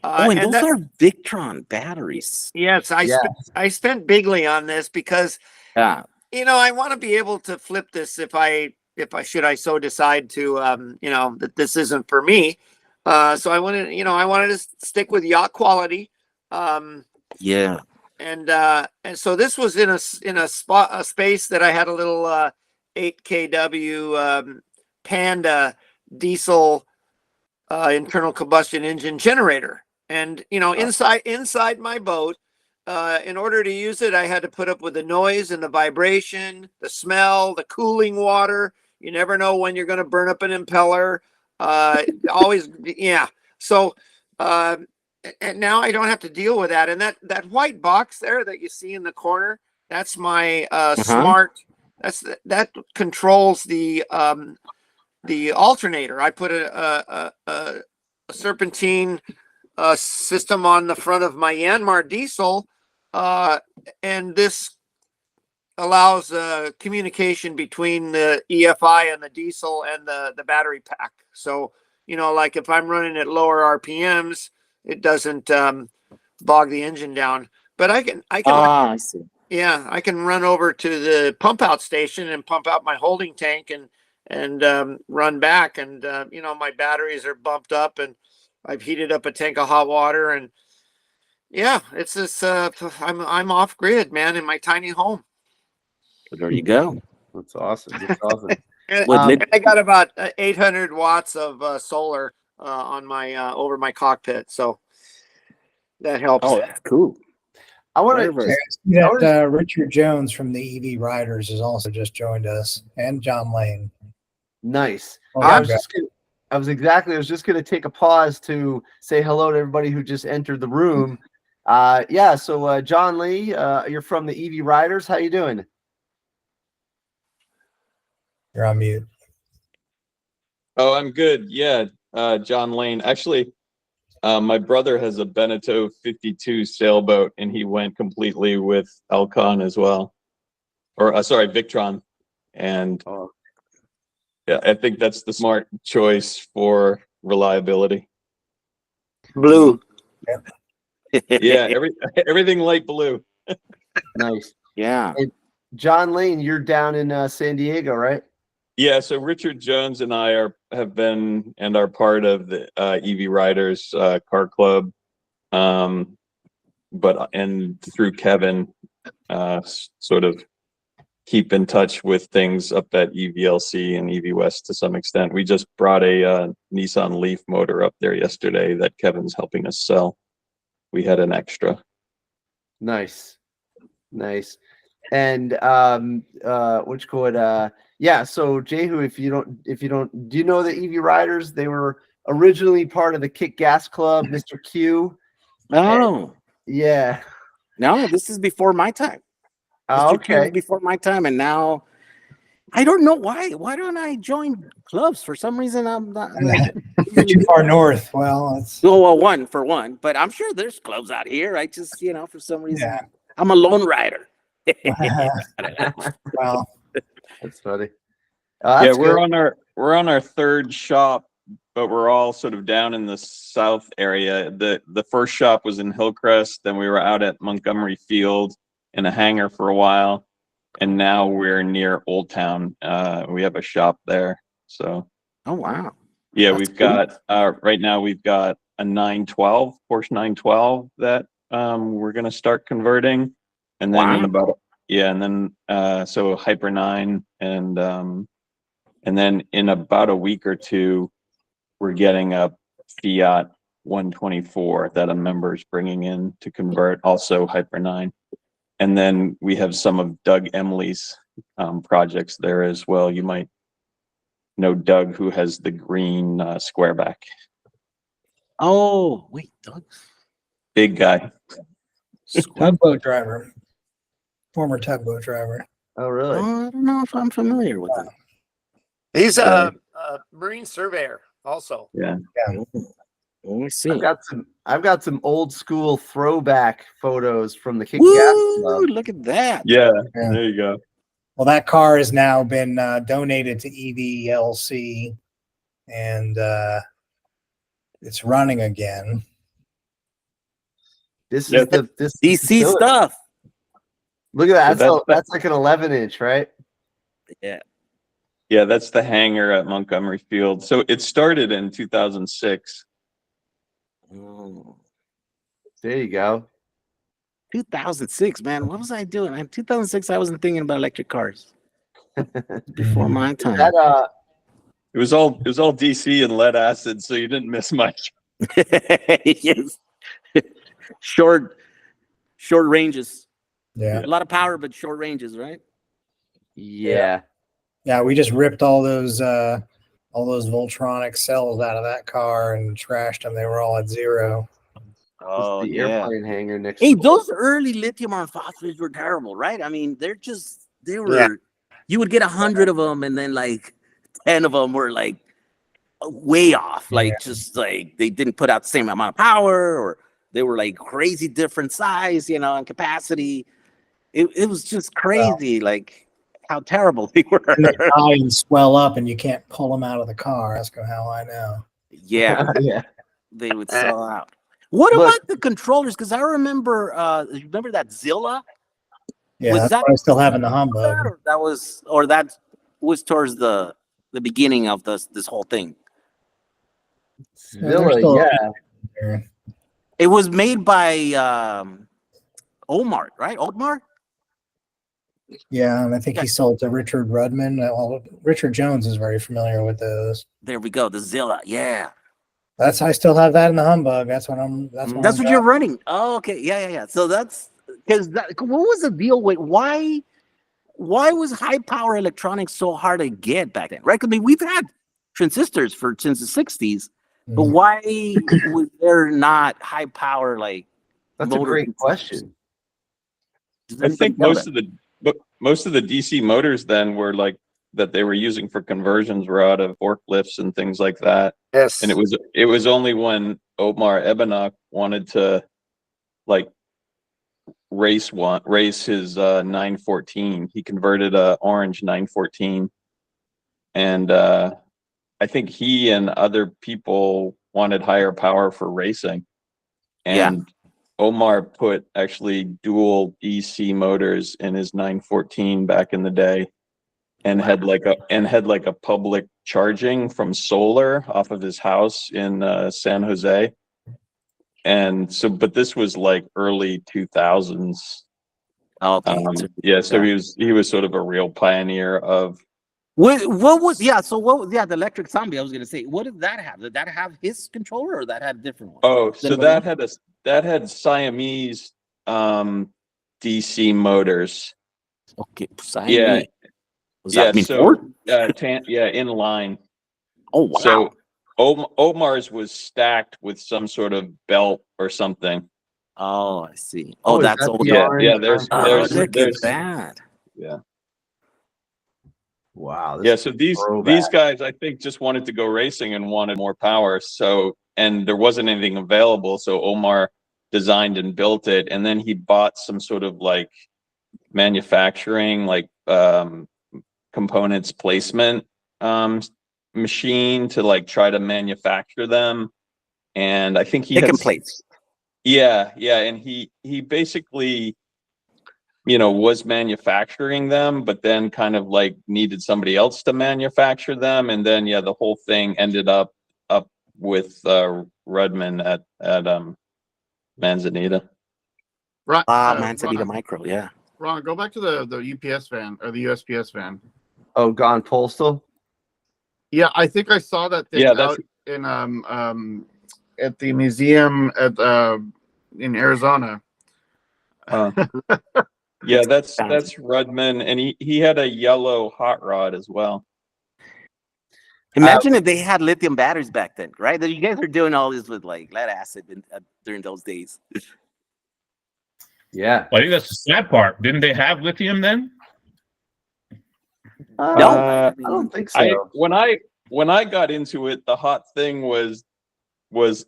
And those are Victron batteries. Yes, I spent bigly on this because I want to be able to flip this if I so decide to that this isn't for me. So I wanted to stick with yacht quality. And so this was in a space that I had a little 8 kW Panda diesel internal combustion engine generator. And, inside my boat, in order to use it, I had to put up with the noise and the vibration, the smell, the cooling water. You never know when you're going to burn up an impeller. So and now I don't have to deal with that. And that white box there that you see in the corner, that's my smart. That controls the alternator. I put a serpentine system on the front of my Yanmar diesel, and this allows communication between the EFI and the diesel and the battery pack. So, like if I'm running at lower RPMs, it doesn't bog the engine down. But I can I see. yeah, I can run over to the pump out station and pump out my holding tank and run back. And my batteries are bumped up, and I've heated up a tank of hot water. And yeah, it's this. I'm off grid, man, in my tiny home. There you go. That's awesome. That's awesome. And I got about 800 watts of solar on my over my cockpit, so that helps. Oh, that's cool. I want Very, to very See that Richard Jones from the EV Riders has also just joined us, and John Lane. nice. Oh, I yeah. was just gonna take a pause to say hello to everybody who just entered the room. So John Lee, you're from the EV Riders. How you doing? You're on mute. Oh, I'm good. Yeah, John Lane. Actually, my brother has a Beneteau 52 sailboat, and he went completely with Elcon as well, or sorry, Victron. And yeah, I think that's the smart choice for reliability. Blue. Yeah, everything light blue. Nice. Yeah. John Lane, you're down in San Diego, right? Yeah, so Richard Jones and I have been and are part of the EV Riders car club, and through Kevin, sort of keep in touch with things up at EVLC and EV West to some extent. We just brought a Nissan Leaf motor up there yesterday that Kevin's helping us sell. We had an extra. Nice. And which could so Jehu, if you don't, do you know the EV Riders? They were originally part of the Kick Gas Club, Mr. Q. Oh. Yeah. No, this is before my time. Oh, Mr. Q was okay. before my time, and now I don't know why. Why don't I join clubs? For some reason, I'm not. You're too far north. Well, it's Well, one for one, but I'm sure there's clubs out here. I just, for some reason, Yeah. I'm a lone rider. well. That's funny. Yeah, we're on our third shop, but we're all sort of down in the south area. The first shop was in Hillcrest, then we were out at Montgomery Field in a hangar for a while, and now we're near Old Town. We have a shop there. So Oh wow. yeah, That's we've got right now we've got a 912 Porsche 912 that we're gonna start converting, and then so Hyper 9, and then in about a week or two, we're getting a Fiat 124 that a member is bringing in to convert, also Hyper 9. And then we have some of Doug Emily's projects there as well. You might know Doug, who has the green squareback. Oh wait, Doug. Big guy. Tugboat driver. Former tugboat driver. Oh, really? Oh, I don't know if I'm familiar with him. He's a marine surveyor also. Yeah. Let me see. I've got some old school throwback photos from the Kick Gas Club. Look at that. Yeah, there you go. Well, that car has now been donated to EVLC, and it's running again. This is this DC stuff. Look at that. So That's like an 11-inch, right? Yeah. Yeah, that's the hangar at Montgomery Field. So it started in 2006. Oh. There you go. 2006, man. What was I doing? In 2006, I wasn't thinking about electric cars. Before my time. That It was all DC and lead acid, so you didn't miss much. Yes. Short ranges. Yeah. A lot of power, but short ranges, right? yeah. Yeah, we just ripped all those Voltronic cells out of that car and trashed them. They were all at 0. Oh the yeah. airplane hangar next. Hey, door. those early lithium iron phosphates were terrible, right? I mean, they were. You would get 100 of them, and then like 10 of them were like way off, like just like they didn't put out the same amount of power, or they were like crazy different size, and capacity. It was just crazy, like how terrible they were. And they die and swell up, and you can't pull them out of the car. That's how I know. Yeah, Yeah. they would sell out. What Look- about the controllers? Because I remember, remember that Zilla? Yeah, Was that's that- what I still have in the humbug. That was towards the beginning of this whole thing. they're Zilla, still- yeah. It was made by Omar, right? Omar? Yeah, and I think he sold to Richard Rudman. Well, Richard Jones is very familiar with those. There we go. The Zilla. Yeah. I still have that in the humbug. That's what You're running. Oh, okay. Yeah. So that's because what was the deal with why was high power electronics so hard to get back then? Right? I mean, we've had transistors since the 60s, but why was there not high power like That's a motor great transistors? question. Does I think anybody know most of the DC motors then were like that they were using for conversions were out of forklifts and things like that. Yes. And it was only when Omar Ebenok wanted to like race his 914. He converted a orange 914, and I think he and other people wanted higher power for racing. And Omar put actually dual DC motors in his 914 back in the day, and had like a public charging from solar off of his house in San Jose. And so, but this was like early 2000s. Okay. So he was sort of a real pioneer of. What was the electric zombie? I was gonna say, what did that have? Did that have his controller, or that had a different one? Oh, so that had Siamese DC motors. Okay, Yeah. Was that Ford? In line. Oh wow. So Omar's was stacked with some sort of belt or something. Oh, I see. Oh, is that's that old. the orange? There's bad. yeah. Wow. Yeah, so these guys I think just wanted to go racing and wanted more power. So, and there wasn't anything available, so Omar designed and built it, and then he bought some sort of like manufacturing like components placement machine to like try to manufacture them. And I think he had plates. Yeah, and he basically was manufacturing them, but then kind of like needed somebody else to manufacture them, and then the whole thing ended up with Rudman at Manzanita. Right. Manzanita Micro, yeah. Ron, go back to the UPS van or the USPS van. Oh, gone postal. Yeah, I think I saw that thing out in at the museum in Arizona. Yeah, that's Rudman, and he had a yellow hot rod as well. Imagine if they had lithium batteries back then, right? You guys are doing all this with like lead acid during those days. Yeah. Well, I think that's the sad part. Didn't they have lithium then? No, I don't think so. When I got into it, the hot thing was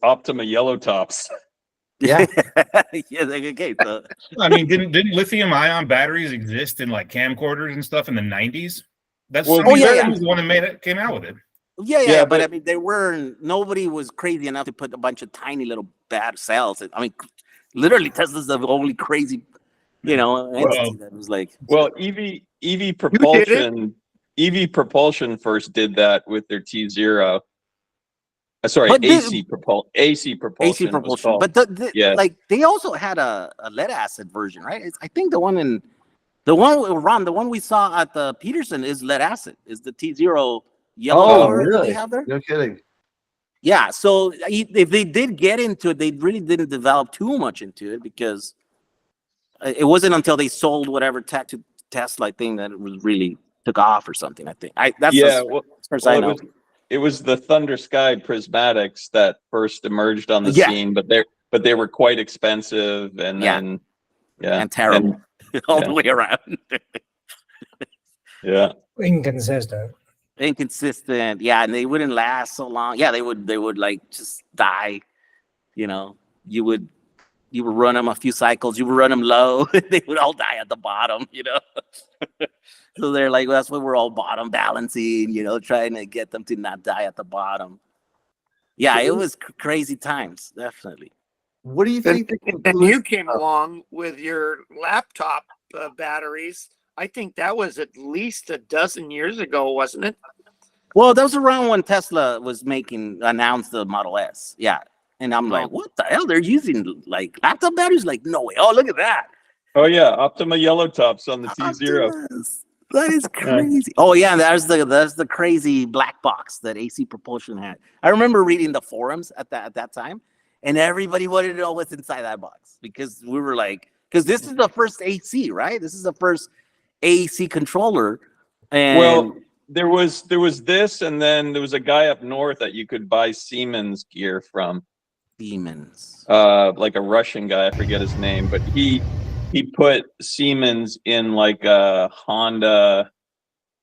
Optima yellow tops. Yeah. Yeah. Okay. So, I mean, didn't lithium ion batteries exist in like camcorders and stuff in the 90s? That's Well, was the one that came out with it. yeah, but I mean, nobody was crazy enough to put a bunch of tiny little bad cells. I mean, literally, Tesla's the only crazy, entity that was like. Well, EV propulsion. EV propulsion first did that with their T0. Sorry, AC propulsion. AC propulsion, but like they also had a lead acid version, right? I think the one we saw at the Peterson is lead acid. Is the T0 yellow? Oh, really? They have there? No kidding. Yeah. So if they did get into it, they really didn't develop too much into it because it wasn't until they sold whatever Tesla thing that it was really took off or something. I think that's as far as I know. It was the Thunder Sky prismatics that first emerged on the scene, but but they were quite expensive, and Yeah. then yeah, And terrible all yeah. the way around. yeah. Inconsistent. Inconsistent. Yeah, and they wouldn't last so long. Yeah, they would like just die. You know, you would run them a few cycles, you would run them low, they would all die at the bottom, you know. So they're like, well, that's why we're all bottom balancing, you know, trying to get them to not die at the bottom. Yeah, it was crazy times, definitely. What do you think? And you came along with your laptop batteries. I think that was at least a dozen years ago, wasn't it? Well, that was around when Tesla was announced the Model S. Yeah. And I'm like, Oh. what the hell? They're using like laptop batteries? Like, no way. Oh, look at that. Oh yeah, Optima yellow tops on the T0. Optimus. That is crazy. Oh yeah, and there's the crazy black box that AC Propulsion had. I remember reading the forums at that time, and everybody wanted to know what's inside that box because we were like, because this is the first AC, right? This is the first AC controller. And Well, there was this, and then there was a guy up north that you could buy Siemens gear from. demons. Like a Russian guy, I forget his name, but he put Siemens in like a Honda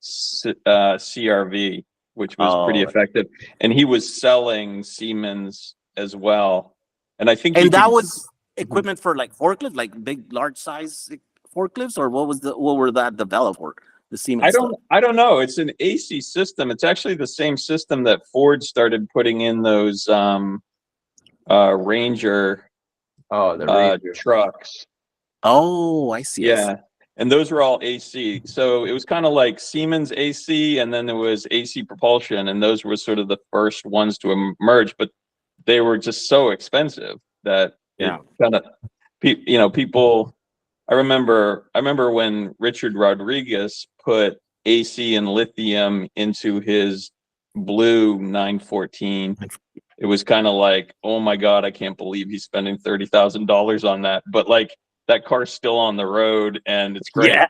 CRV, which was pretty effective, and he was selling Siemens as well. And I think And that was equipment for like forklifts, like big, large size forklifts, or what were that developed for? The Siemens. I don't know. It's an AC system. It's actually the same system that Ford started putting in those Ranger trucks. Oh, I see. Yeah. And those were all AC. So it was kind of like Siemens AC, and then there was AC Propulsion, and those were sort of the first ones to emerge, but they were just so expensive that it kind of, you know, people. I remember when Richard Rodriguez put AC and lithium into his blue 914. It was kind of like, oh my God, I can't believe he's spending $30,000 on that. But like, that car's still on the road and it's great. Yeah.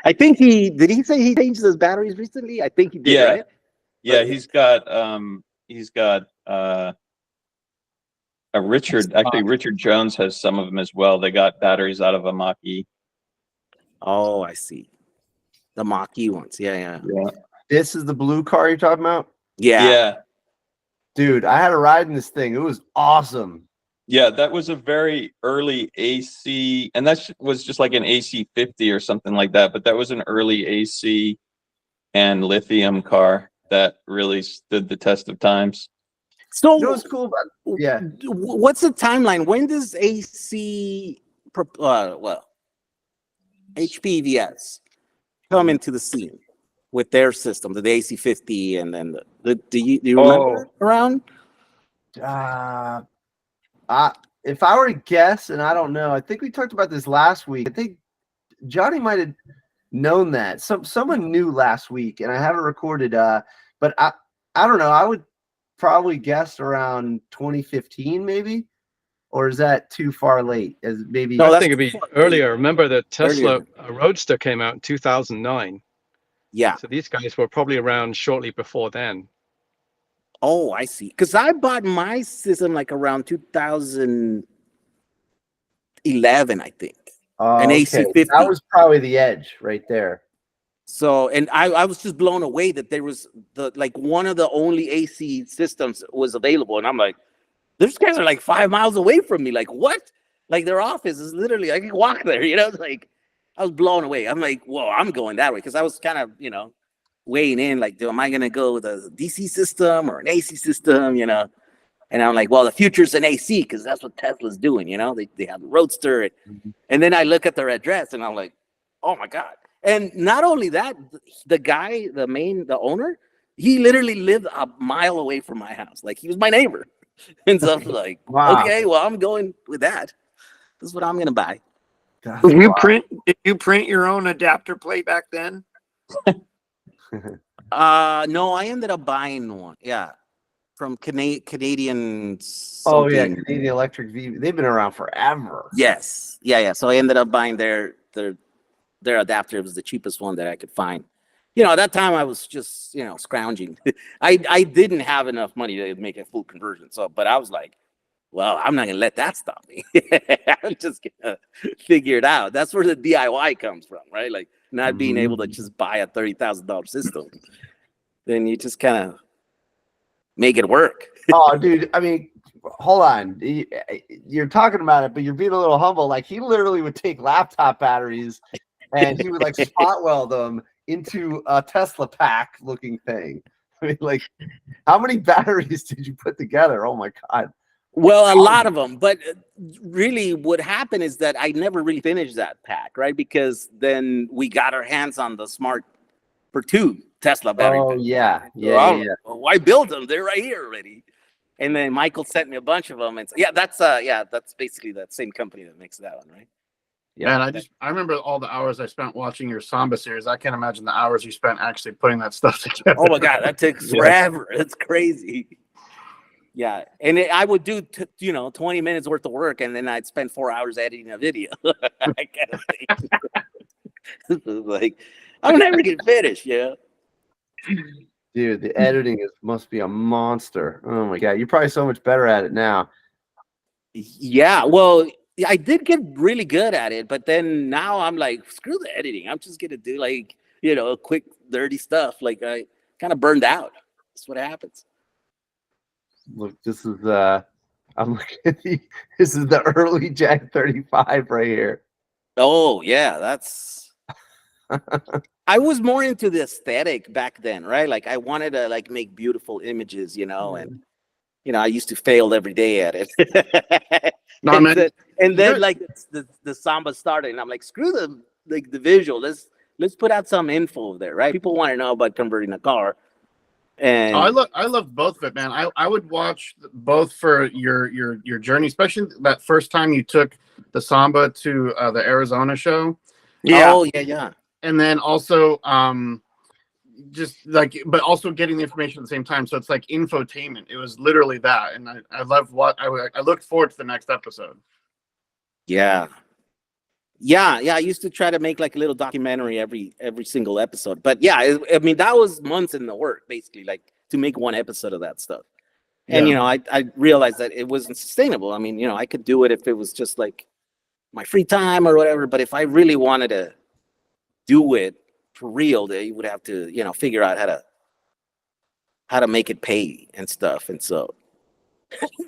I think did he say he changed his batteries recently? I think he did, Yeah. right? Yeah, he's got Richard Jones has some of them as well. They got batteries out of a Mach-E. Oh, I see. The Mach-E ones. Yeah. This is the blue car you're talking about? Yeah. Dude, I had a ride in this thing. It was awesome. Yeah, that was a very early AC, and that was just like an AC 50 or something like that. But that was an early AC and lithium car that really stood the test of times. So You know what's cool about it? Yeah. What's the timeline? When does HPVS come into the scene with their system, the AC50, and then do you remember around? If I were to guess, and I don't know, I think we talked about this last week. I think Johnny might have known that. Someone knew last week, and I haven't recorded. But I don't know. I would probably guess around 2015, maybe, or is that too far late? As maybe no, I think it'd be earlier. Remember the Tesla Roadster came out in 2009. Yeah. So these guys were probably around shortly before then. Oh, I see. Because I bought my system like around 2011, I think. An AC50. That was probably the edge right there. So, and I was just blown away that there was one of the only AC systems was available. And I'm like, these guys are like 5 miles away from me. Like, what? Like, their office is literally, I can walk there, you know? It's like, I was blown away. I'm like, whoa, I'm going that way. Because I was kind of, you know, weighing in, like, am I going to go with a DC system or an AC system, you know? And I'm like, well, the future's an AC because that's what Tesla's doing, you know? They have the Roadster. And then I look at their address and I'm like, oh, my God. And not only that, the guy, the owner, he literally lived a mile away from my house. Like, he was my neighbor. And so I was like, Wow. Okay, well, I'm going with that. This is what I'm going to buy. Did you print your own adapter plate back then? No, I ended up buying one. Yeah. From Canadian. Oh yeah, something. Canadian Electric V. They've been around forever. Yes. Yeah. So I ended up buying their adapter. It was the cheapest one that I could find. You know, at that time I was just, scrounging. I didn't have enough money to make a full conversion. So, but I was like, well, I'm not gonna let that stop me. I'm just gonna figure it out. That's where the DIY comes from, right? Like not being able to just buy a $30,000 system. Then you just kind of make it work. Oh, dude. I mean, hold on. You're talking about it, but you're being a little humble. Like he literally would take laptop batteries and he would like spot weld them into a Tesla pack looking thing. I mean, like, how many batteries did you put together? Oh my God. Well, a lot of them, but really what happened is that I never really finished that pack, right? Because then we got our hands on the Smart for 2 Tesla battery Oh packs. yeah. So Yeah. Why build them? They're right here already. And then Michael sent me a bunch of them, and so, that's basically that same company that makes that one, right? Yeah. And I remember all the hours I spent watching your Samba series. I can't imagine the hours you spent actually putting that stuff together. Oh my God, that takes forever. It's crazy. Yeah, and I would do 20 minutes worth of work, and then I'd spend 4 hours editing a video. I kind of think. Like I'm never gonna finish. Yeah. Dude, the editing must be a monster. Oh my God, you're probably so much better at it now. Yeah. Well, I did get really good at it, but then now I'm like, screw the editing. I'm just gonna do like quick, dirty stuff. Like I kind of burned out. That's what happens. Look, this is I'm looking at this is the early Jag 35 right here. Oh yeah, that's. I was more into the aesthetic back then, right? Like I wanted to like make beautiful images, and I used to fail every day at it. No, man. And then like the Samba started, and I'm like, screw the visual. Let's put out some info there, right? People want to know about converting a car. And I love both of it, man. I would watch both for your journey, especially that first time you took the Samba to the Arizona show. Yeah. Oh yeah. And then also just like, but also getting the information at the same time. So it's like infotainment. It was literally that, and I love what I looked forward to the next episode. Yeah. I used to try to make like a little documentary every single episode. But yeah, I mean that was months in the work, basically, like to make one episode of that stuff. And I realized that it wasn't sustainable. I mean, I could do it if it was just like my free time or whatever. But if I really wanted to do it for real, they would have to, figure out how to make it pay and stuff. And so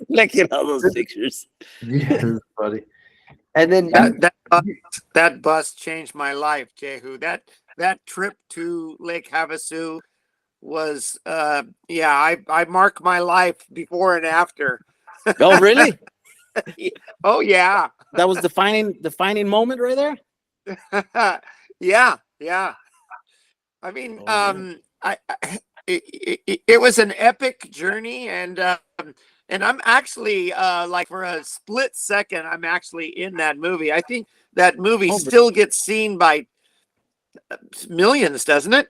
like those pictures. Yeah, buddy. And then that bus changed my life, Jehu. That trip to Lake Havasu was I mark my life before and after. Oh really? Oh yeah. That was defining moment right there. Yeah. I mean, it was an epic journey, and I'm actually like for a split second, I'm actually in that movie. I think that movie still gets seen by millions, doesn't it?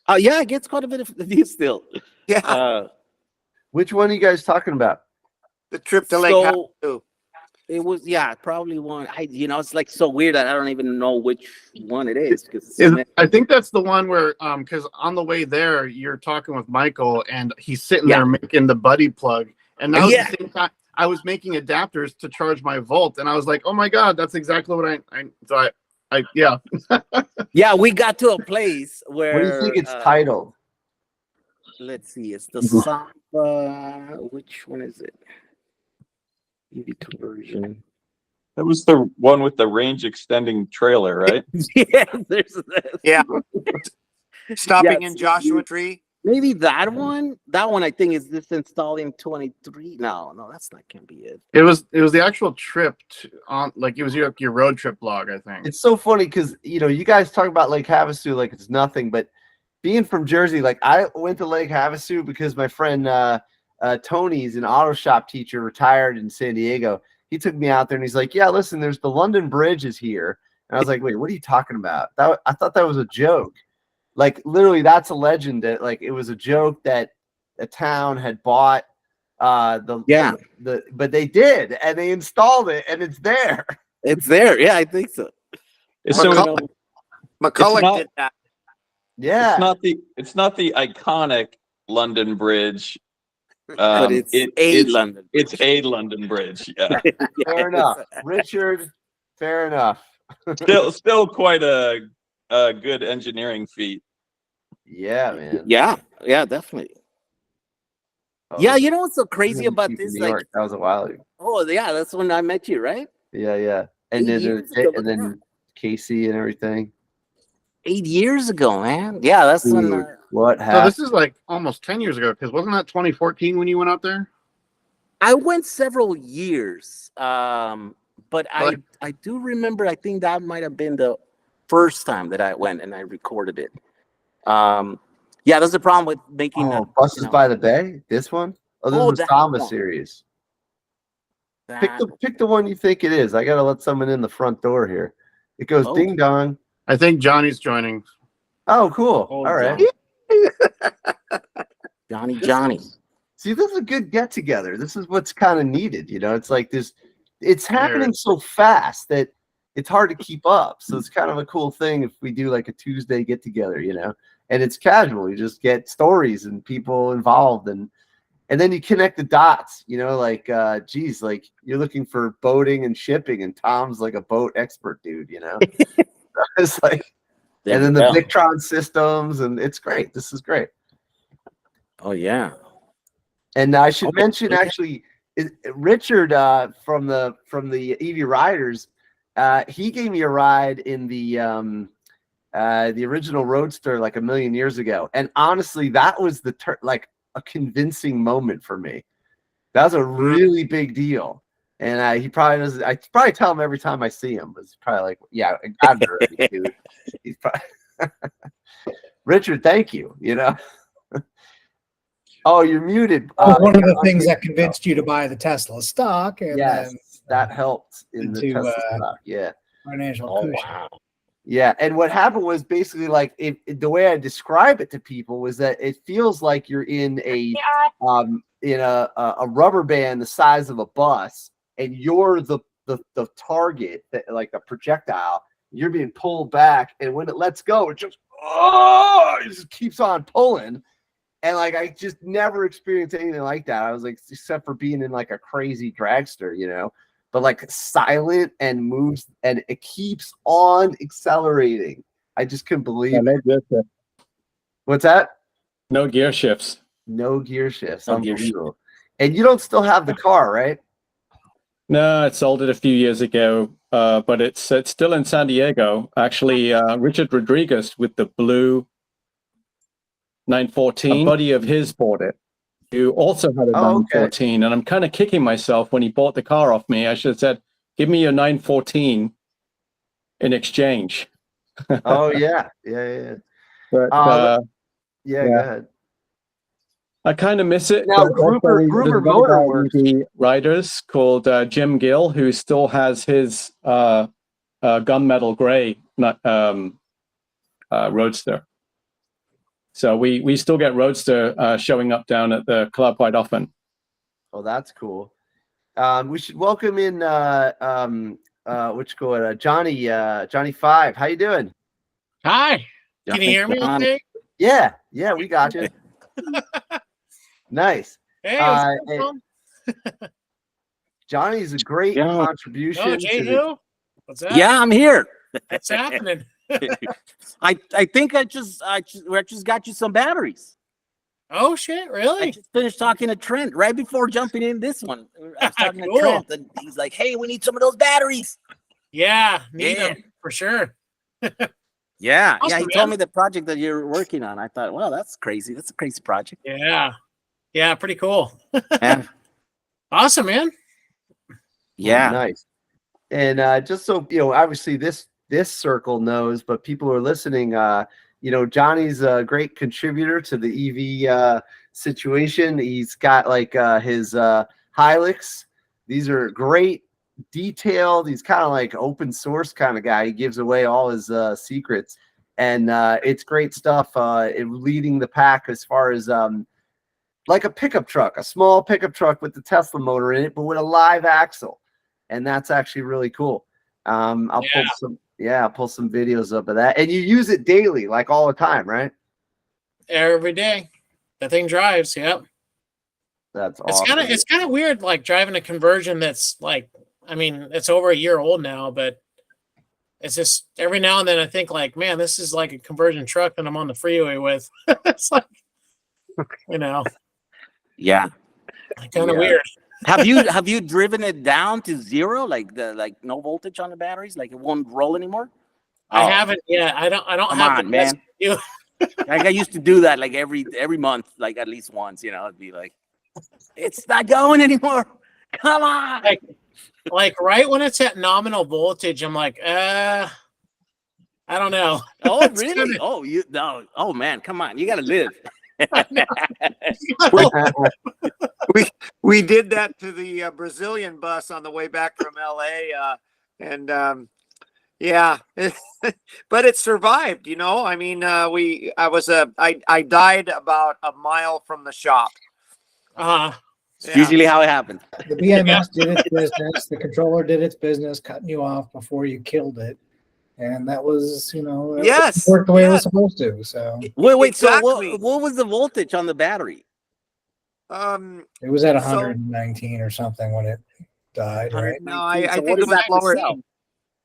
Yeah, it gets quite a bit of views still. Yeah. Which one are you guys talking about? The trip to Lake Havasu. It was probably one. It's like so weird that I don't even know which one it is. I think that's the one where because on the way there you're talking with Michael and he's sitting there making the buddy plug, and that was the same time I was making adapters to charge my Volt, and I was like, oh my God, that's exactly what I yeah, we got to a place where. What do you think it's titled? Let's see, it's the Samba. Which one is it? EV conversion. That was the one with the range extending trailer, right? Yeah, there's this. Yeah. Stopping in Joshua Tree. Maybe that one. That one I think is this installing 23. No, that's not gonna be it. It was the actual trip it was your road trip blog, I think. It's so funny because you guys talk about Lake Havasu like it's nothing, but being from Jersey, like I went to Lake Havasu because my friend Tony's an auto shop teacher, retired in San Diego. He took me out there and he's like, yeah, listen, there's the London Bridge is here. And I was like, wait, what are you talking about? I thought that was a joke. Like literally that's a legend that like it was a joke that a town had bought but they did, and they installed it and it's there. It's there. Yeah, I think so. McCulloch did that. Yeah. It's not the iconic London Bridge. But it's a London. It's a London Bridge. Yeah. Fair enough, Richard. Fair enough. Still quite a good engineering feat. Yeah, man. Yeah, definitely. Oh, Yeah, you know what's so crazy in about this? New Like, York. That was a while ago. oh yeah, that's when I met you, right? Yeah. And 8 then years ago, and then Casey and everything. 8 years ago, man. Yeah, that's when. Dude, what So happened? this is like almost 10 years ago, because wasn't that 2014 when you went out there? I went several years, but Like- I do remember. I think that might have been the first time that I went and I recorded it. Yeah, that's the problem with making. Buses by the Bay. This one. Oh, this was that Sama one. series. that. Pick the one you think it is. I gotta let someone in the front door here. It goes Oh. ding dong. I think Johnny's joining. Oh, cool. Oh, All right. Johnny. See, this is a good get together. This is what's kind of needed. You know, it's like this. It's happening so fast that it's hard to keep up. So it's kind of a cool thing if we do like a Tuesday get together. You know, and it's casual. You just get stories and people involved, and then you connect the dots. You know, like geez, like you're looking for boating and shipping, and Tom's like a boat expert dude. You know, it's like. And then the Victron systems, and it's great. This is great. Oh yeah. And I should mention actually, Richard from the EV Riders, he gave me a ride in the original Roadster like a million years ago, and honestly, that was like a convincing moment for me. That was a really big deal. And he probably does. I probably tell him every time I see him, but it's probably like, yeah, I got it already, dude. He's probably Richard. Thank you. You know. Oh, you're muted. One of the things that convinced you to buy the Tesla stock, and yes, then that helped in the into, Tesla stock. Yeah. financial Oh cushion. wow. Yeah, and what happened was basically like the way I describe it to people was that it feels like you're in a rubber band the size of a bus, and you're the target, that like a projectile. You're being pulled back, and when it lets go, it just keeps on pulling. And like I just never experienced anything like that. I was like, except for being in like a crazy dragster, you know, but like silent and moves, and it keeps on accelerating. I just couldn't believe it. No gear shift. What's that? No gear shifts. No gear shifts. No gear Unbelievable. And you don't still have the car, right? No, I sold it a few years ago, but it's still in San Diego. Actually, Richard Rodriguez with the blue 914, a buddy of his bought it, who also had a 914, and I'm kind of kicking myself when he bought the car off me. I should have said, give me your 914 in exchange. Oh, yeah. Yeah. But, Go yeah. ahead. I kind of miss it. Now, but Gruber there's another Motor guy in Works. EV Riders called Jim Gill, who still has his gunmetal gray Roadster. So we still get Roadster showing up down at the club quite often. Oh, that's cool. We should welcome in Johnny 5. How you doing? Hi. Can you hear me okay? Yeah, we got you. Nice. Hey, Johnny's a great contribution. Oh, Jehu? What's that? Yeah, I'm here. What's happening? I think I just got you some batteries. Oh shit, really? I just finished talking to Trent right before jumping in this one. I was talking Cool. to Trent, and he's like, "Hey, we need some of those batteries." Yeah, need them for sure. Yeah, Awesome, he man. told me the project that you're working on. I thought, well, that's crazy. That's a crazy project. Yeah, pretty cool. Yeah. Awesome, man. Yeah. Nice. And just so you know, obviously this circle knows, but people who are listening, Johnny's a great contributor to the EV situation. He's got like his Hilux. These are great, detailed. He's kind of like open source kind of guy. He gives away all his secrets, and it's great stuff. Leading the pack as far as like a pickup truck, a small pickup truck with the Tesla motor in it, but with a live axle, and that's actually really cool. I'll pull some videos up of that, and you use it daily, like all the time, right? Every day. That thing drives, yep. That's It's awesome. kind of weird, like driving a conversion that's like, I mean, it's over a year old now, but it's just every now and then I think like, man, this is like a conversion truck that I'm on the freeway with. It's like, you know, Yeah. kind of Yeah. weird. Have you driven it down to zero, like no voltage on the batteries, like it won't roll anymore? I Oh, haven't yet. I don't Come have on, the best man. view. Like I used to do that like every month, like at least once. You know, it'd be like, it's not going anymore. Come on. Like right when it's at nominal voltage, I'm like, I don't know. Oh, It's really? kinda- Oh, you no. Oh man, come on. You gotta live. We did that to the Brazilian bus on the way back from LA, and yeah, but it survived. You know, I mean, I died about a mile from the shop. It's Yeah. usually how it happens. The BMS did its business. The controller did its business, cutting you off before you killed it, and that was, that Yes, worked the way it was yes. supposed to. So Wait. Exactly. So what was the voltage on the battery? it was at 119 or something when it died, right? No, I So think what it is was that to lower. sell?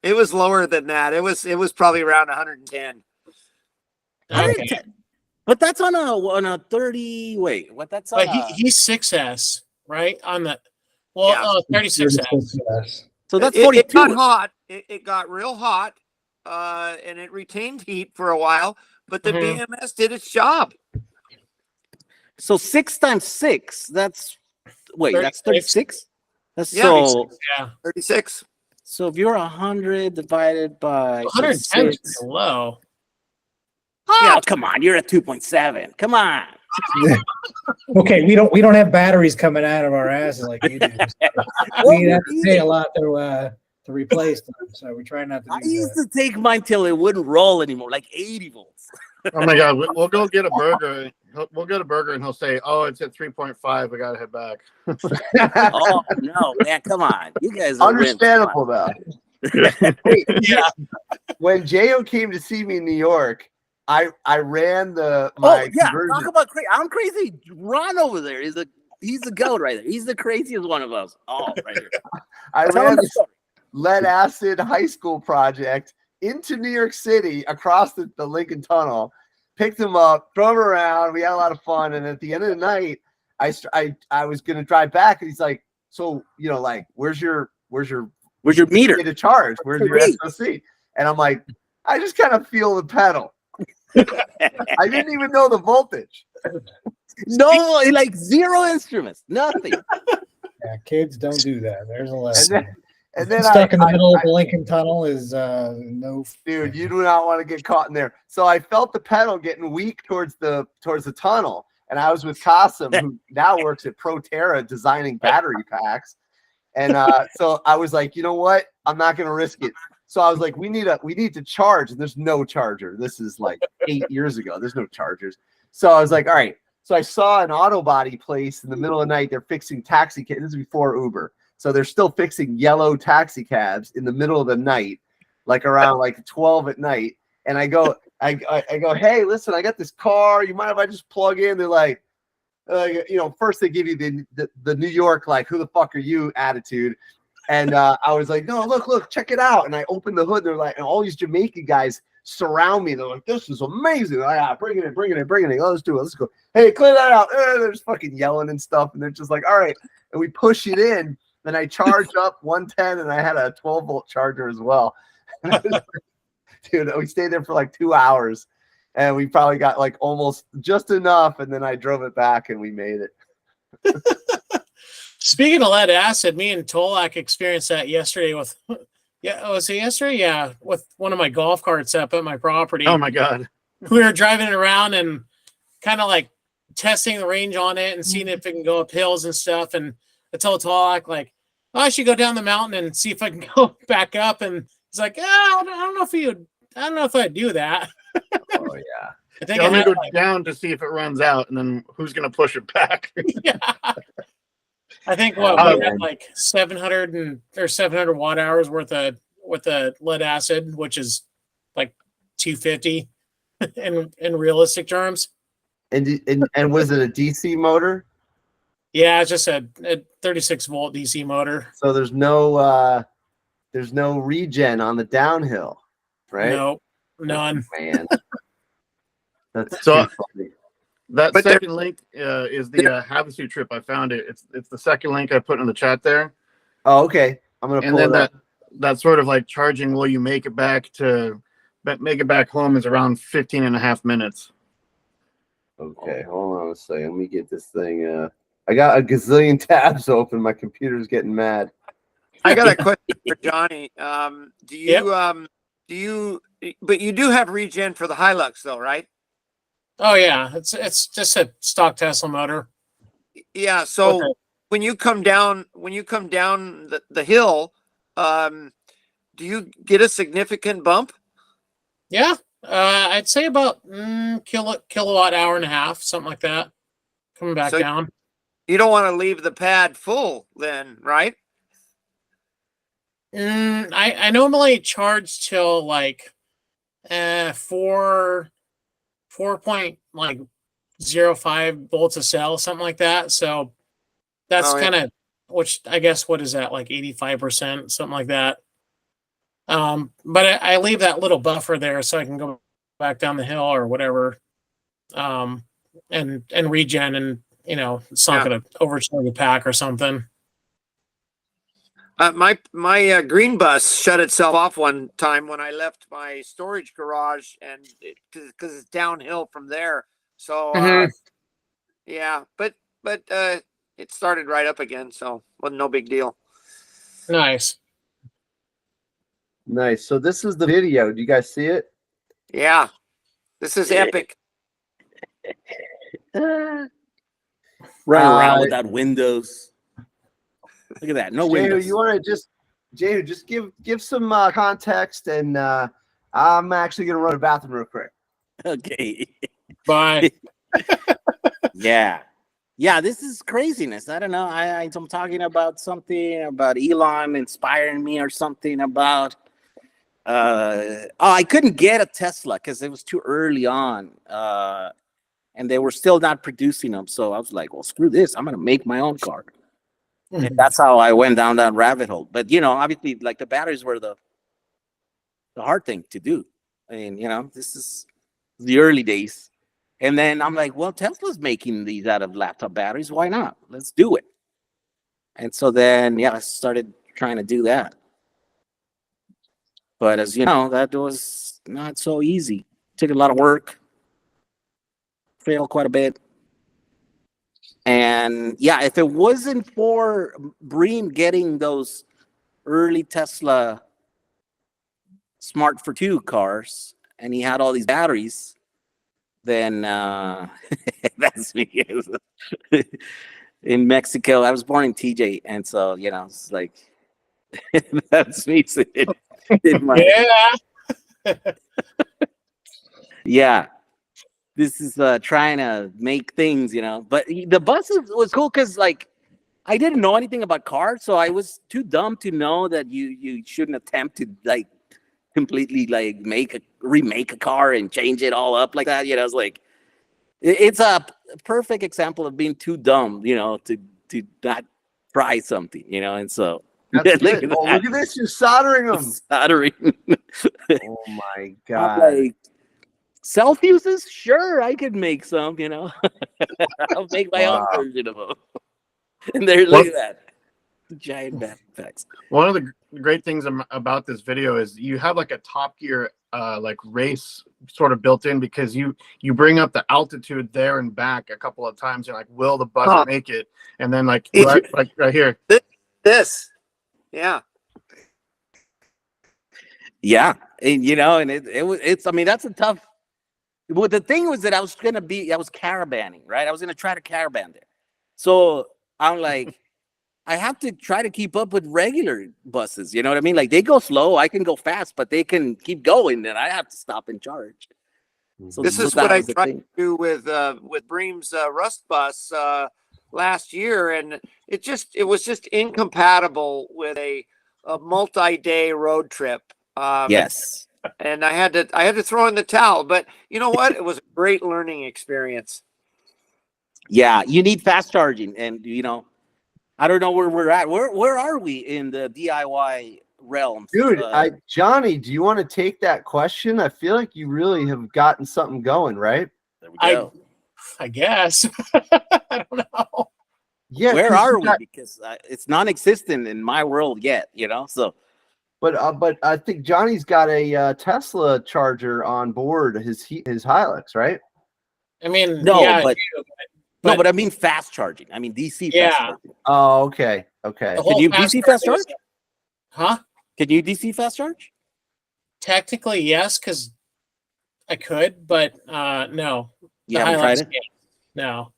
It was lower than that. It was probably around 110. Okay. 110. But that's on a 30. Wait, what? That's on But he's 6S, right? On the Yeah. 36S. Yes. so that's It 42. got hot. It got real hot, and it retained heat for a while. But the Mhm. BMS did its job. So 6 times 6, that's 36. That's Yeah. so 36. if you're 100 divided by 110 is 6. pretty low. Oh, come on, you're at 2.7. Come on. Okay, we don't have batteries coming out of our asses like you do. We have to pay a lot to replace them, so we try not to I do used that. to take mine till it wouldn't roll anymore, like 80 volts. Oh my God, we'll go get a burger. We'll get a burger, and he'll say, "Oh, it's at 3.5. We gotta head back." Oh no, man, come on. You guys are wimps. Understandable though. Hey, when Jo came to see me in New York, I ran my conversion. Talk about crazy. I'm crazy. Ron over there is he's the goat right there. He's the craziest one of us. Oh, right here. I Tell ran him the this story. lead acid high school project into New York City across the Lincoln Tunnel, picked him up, drove him around. We had a lot of fun. And at the end of the night, I was going to drive back. And he's like, so, like, where's your meter to charge? Where's your SOC? And I'm like, I just kind of feel the pedal. I didn't even know the voltage. No, like zero instruments, nothing. Yeah, kids don't do that. There's a lesson. And then Stuck in the middle of the Lincoln Tunnel is no. Dude, you do not want to get caught in there. So I felt the pedal getting weak towards the tunnel, and I was with Kasim, who now works at Proterra designing battery packs. And so I was like, you know what? I'm not going to risk it. So I was like, we need to charge, and there's no charger. This is like 8 years ago. There's no chargers. So I was like, all right. So I saw an auto body place in the middle of the night. They're fixing taxi cabs. This is before Uber. So they're still fixing yellow taxi cabs in the middle of the night, like around like 12 at night. And I go, hey, listen, I got this car. You mind if I just plug in? They're like, first they give you the New York, like, who the fuck are you attitude. And I was like, no, look, check it out. And I opened the hood. They're like, and all these Jamaican guys surround me. They're like, this is amazing. Like, bring it in. Oh, let's do it. Let's go. Hey, clear that out. They're just fucking yelling and stuff. And they're just like, all right. And we push it in. Then I charged up 110, and I had a 12-volt charger as well. Dude, we stayed there for like 2 hours, and we probably got like almost just enough. And then I drove it back, and we made it. Speaking of lead acid, me and Tolak experienced that yesterday with, was it yesterday? Yeah, with one of my golf carts up at my property. Oh my God. We were driving it around and kind of like testing the range on it and seeing if it can go up hills and stuff. And I told Tolak, like, oh, I should go down the mountain and see if I can go back up. And he's like, I don't know if I'd do that. Oh yeah. I think I'm gonna go down to see if it runs out, and then who's gonna push it back? Yeah. I think we had like 700 watt hours worth of lead acid, which is like 250 in realistic terms. And was it a DC motor? Yeah, it's just a 36-volt DC motor. So there's no regen on the downhill, right? No, none. Man, that's So- too funny. That But second link is the Havasu trip. I found it. It's the second link I put in the chat there. Oh, okay. I'm gonna And pull then it up. that sort of like charging will you make it back home is around 15 and a half minutes. Okay, hold on a second. Let me get this thing. I got a gazillion tabs open. My computer's getting mad. I got a question for Johnny. But you do have regen for the Hilux though, right? Oh yeah, it's just a stock Tesla motor. Yeah. So Okay. when you come down the hill, do you get a significant bump? Yeah, I'd say about kilowatt hour and a half, something like that, coming back So- down. You don't want to leave the pad full then, right? I normally charge till like 4.05 volts a cell, something like that. So that's Oh, yeah. kind of, which I guess, what is that, like 85%, something like that. But I leave that little buffer there so I can go back down the hill or whatever, and regen, and it's not going to overcharge the pack or something. My green bus shut itself off one time when I left my storage garage, and because it's downhill from there. So yeah, but it started right up again, so wasn't no big deal. Nice. Nice. So this is the video. Do you guys see it? Yeah, this is epic. Running around without windows. Look at that. No Jehu, windows. you want to just give some context, and I'm actually gonna run to the bathroom real quick. Okay. Bye. Yeah. Yeah, this is craziness. I don't know. I'm talking about something about Elon inspiring me, or something about I couldn't get a Tesla because it was too early on. And they were still not producing them. So I was like, well, screw this. I'm gonna make my own car. And that's how I went down that rabbit hole. But obviously, like, the batteries were the hard thing to do. I mean, this is the early days. And then I'm like, well, Tesla's making these out of laptop batteries. Why not? Let's do it. And so then, I started trying to do that. But as you know, that was not so easy. Took a lot of work. Failed quite a bit. And if it wasn't for Bream getting those early Tesla Smart for 2 cars, and he had all these batteries, then that's me. In Mexico, I was born in TJ, and so it's like that's me sitting in my yeah. This is trying to make things, But the bus was cool because, like, I didn't know anything about cars, so I was too dumb to know that you shouldn't attempt to, like, completely, like, remake a car and change it all up like that. It's like it's a perfect example of being too dumb, to not try something, And so That's look good. at Oh, that. look at this! You're soldering them. Soldering. Oh my I'm god! like, self uses? Sure, I could make some, I'll make my own version of them. And there, look at that. Giant backpacks. One of the great things about this video is you have like a Top Gear like race sort of built in, because you bring up the altitude there and back a couple of times. You're like, will the bus make it? And then like right here. This. Yeah. Yeah. And and it's I mean, that's a tough. Well, the thing was that I was caravanning, right? I was gonna try to caravan there. So I'm like, I have to try to keep up with regular buses. You know what I mean? Like, they go slow, I can go fast, but they can keep going, and I have to stop and charge. So This is what I tried to do with Bream's Rust bus last year, and it was just incompatible with a multi-day road trip. Yes. And I had to throw in the towel, but you know what? It was a great learning experience. Yeah, you need fast charging, and I don't know where we're at. Where are we in the DIY realms, Dude? Johnny, do you want to take that question? I feel like you really have gotten something going, right? There we go. I guess. I don't know. Yeah. Where are we? Because it's non-existent in my world yet. So. But I think Johnny's got a Tesla charger on board his Hilux, right? I mean, No, yeah, but I mean fast charging. I mean DC fast charging. Oh, okay. Can you DC fast charge? Huh? Can you DC fast charge? Technically, yes, because I could, but no. You haven't tried it? No.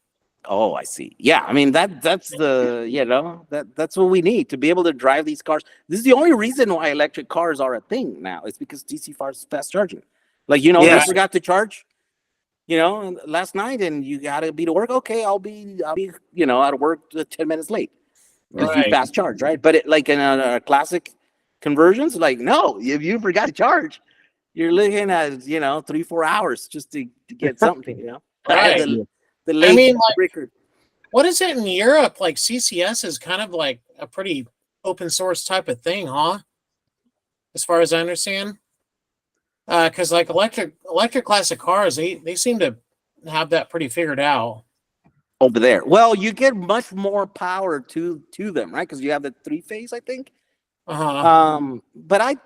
Oh, I see. Yeah, I mean that's the that's what we need to be able to drive these cars. This is the only reason why electric cars are a thing now. It's because DC fast charging. Like you forgot to charge, last night, and you gotta be to work. Okay, I'll be out of work 10 minutes late. Because you fast charge, right? But like in a classic conversions, like no, if you forgot to charge, you're looking at 3-4 hours just to get something, Right. The late record. What is it in Europe? Like CCS is kind of like a pretty open source type of thing, huh? As far as I understand, because like electric classic cars, they seem to have that pretty figured out over there. Well, you get much more power to them, right? Because you have the 3-phase, I think. But I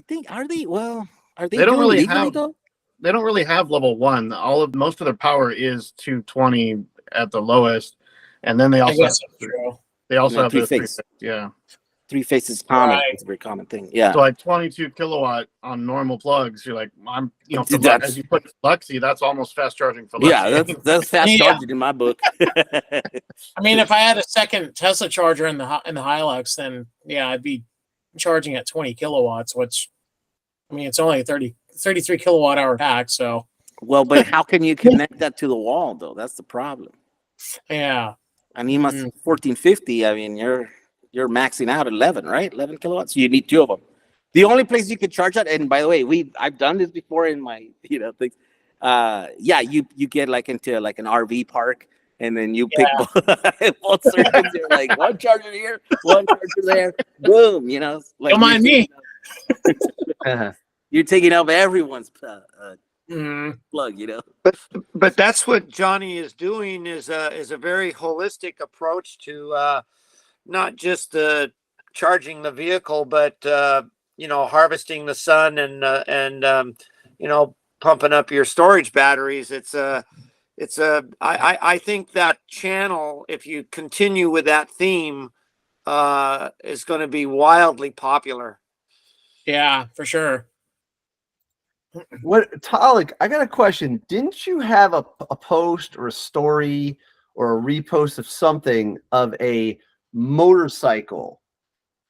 think are they? Well, are they? They don't really have. Though? They don't really have level 1. Most of their power is 220 at the lowest, and then they also have the 3-phase. Yeah, 3-phase is common. Right. It's a very common thing. Yeah. So like 22 kilowatt on normal plugs, you're like, as you put Luxy, that's almost fast charging for Luxy. Yeah, that's fast charging in my book. I mean, if I had a second Tesla charger in the Hilux, then yeah, I'd be charging at 20 kilowatts, which I mean, it's only a 33 kilowatt hour pack. So well, but how can you connect that to the wall though? That's the problem. Yeah. I mean, 1450. I mean, you're maxing out 11, right? 11 kilowatts. You need 2 of them. The only place you could charge that, and by the way, I've done this before in my things. Yeah, you get like into like an RV park, and then you pick both circuits. You're like one charger here, one charger there. Boom, like don't mind me. You're taking up everyone's plug, But that's what Johnny is doing is a very holistic approach to not just charging the vehicle, but harvesting the sun and pumping up your storage batteries. I think that channel, if you continue with that theme, is going to be wildly popular. Yeah, for sure. What, Talik, I got a question. Didn't you have a post or a story or a repost of something of a motorcycle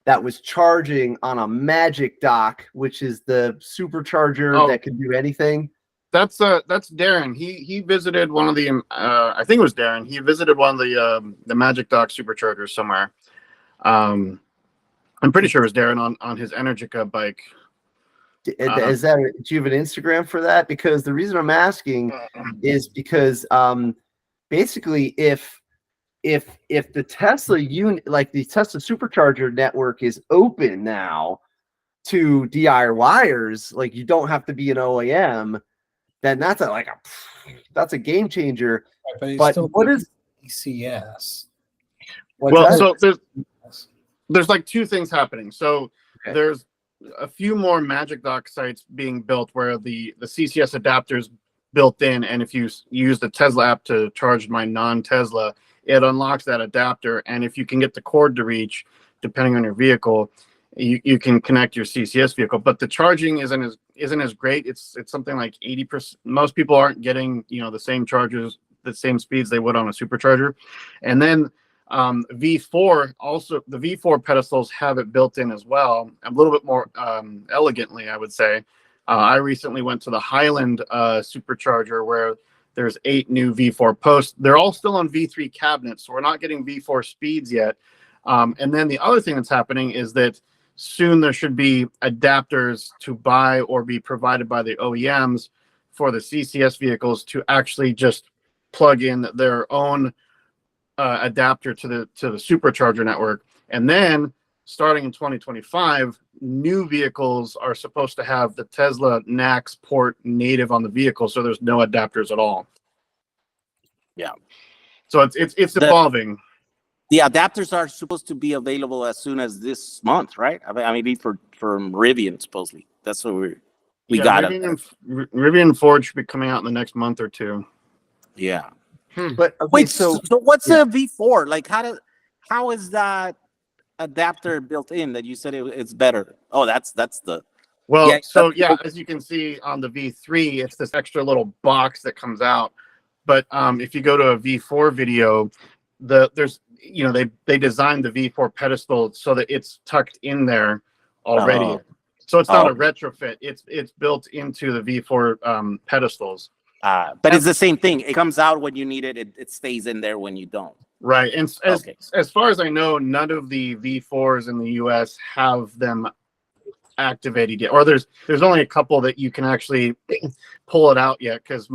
that was charging on a Magic Dock, which is the supercharger that can do anything? That's Darren. He visited one of the I think it was Darren. He visited one of the Magic Dock superchargers somewhere. I'm pretty sure it was Darren on his Energica bike. Is that? Do you have an Instagram for that? Because the reason I'm asking is because basically, if the Tesla like the Tesla supercharger network is open now to DIYers, like you don't have to be an OEM, then that's a game changer. But what is ECS? So there's like 2 things happening. So there's a few more Magic Dock sites being built where the CCS adapters built in, and if you use the Tesla app to charge my non-Tesla, it unlocks that adapter, and if you can get the cord to reach, depending on your vehicle, you can connect your CCS vehicle. But the charging isn't as great. It's something like 80%. Most people aren't getting the same charges, the same speeds they would on a supercharger. And then V4, also the V4 pedestals have it built in as well, a little bit more elegantly, I would say. I recently went to the Highland supercharger where there's 8 new V4 posts. They're all still on V3 cabinets, so we're not getting V4 speeds yet. And then the other thing that's happening is that soon there should be adapters to buy or be provided by the OEMs for the CCS vehicles to actually just plug in their own adapter to the supercharger network. And then starting in 2025, new vehicles are supposed to have the Tesla NACS port native on the vehicle, so there's no adapters at all. Yeah. So it's evolving. The adapters are supposed to be available as soon as this month, right? I mean, for Rivian, supposedly. That's what we got it. Rivian Ford should be coming out in the next month or two. Yeah. But okay, Wait, so so what's a V4? Like, how is that adapter built in that you said it's better? Oh, that's the. Well, Yeah, as you can see on the V3, it's this extra little box that comes out. But if you go to a V4 video, there's they designed the V4 pedestal so that it's tucked in there already. Oh. So it's not a retrofit. It's built into the V4 pedestals. But it's the same thing. It comes out when you need it. It stays in there when you don't. Right. And as far as I know, none of the V4s in the US have them activated yet. Or there's only a couple that you can actually pull it out yet, because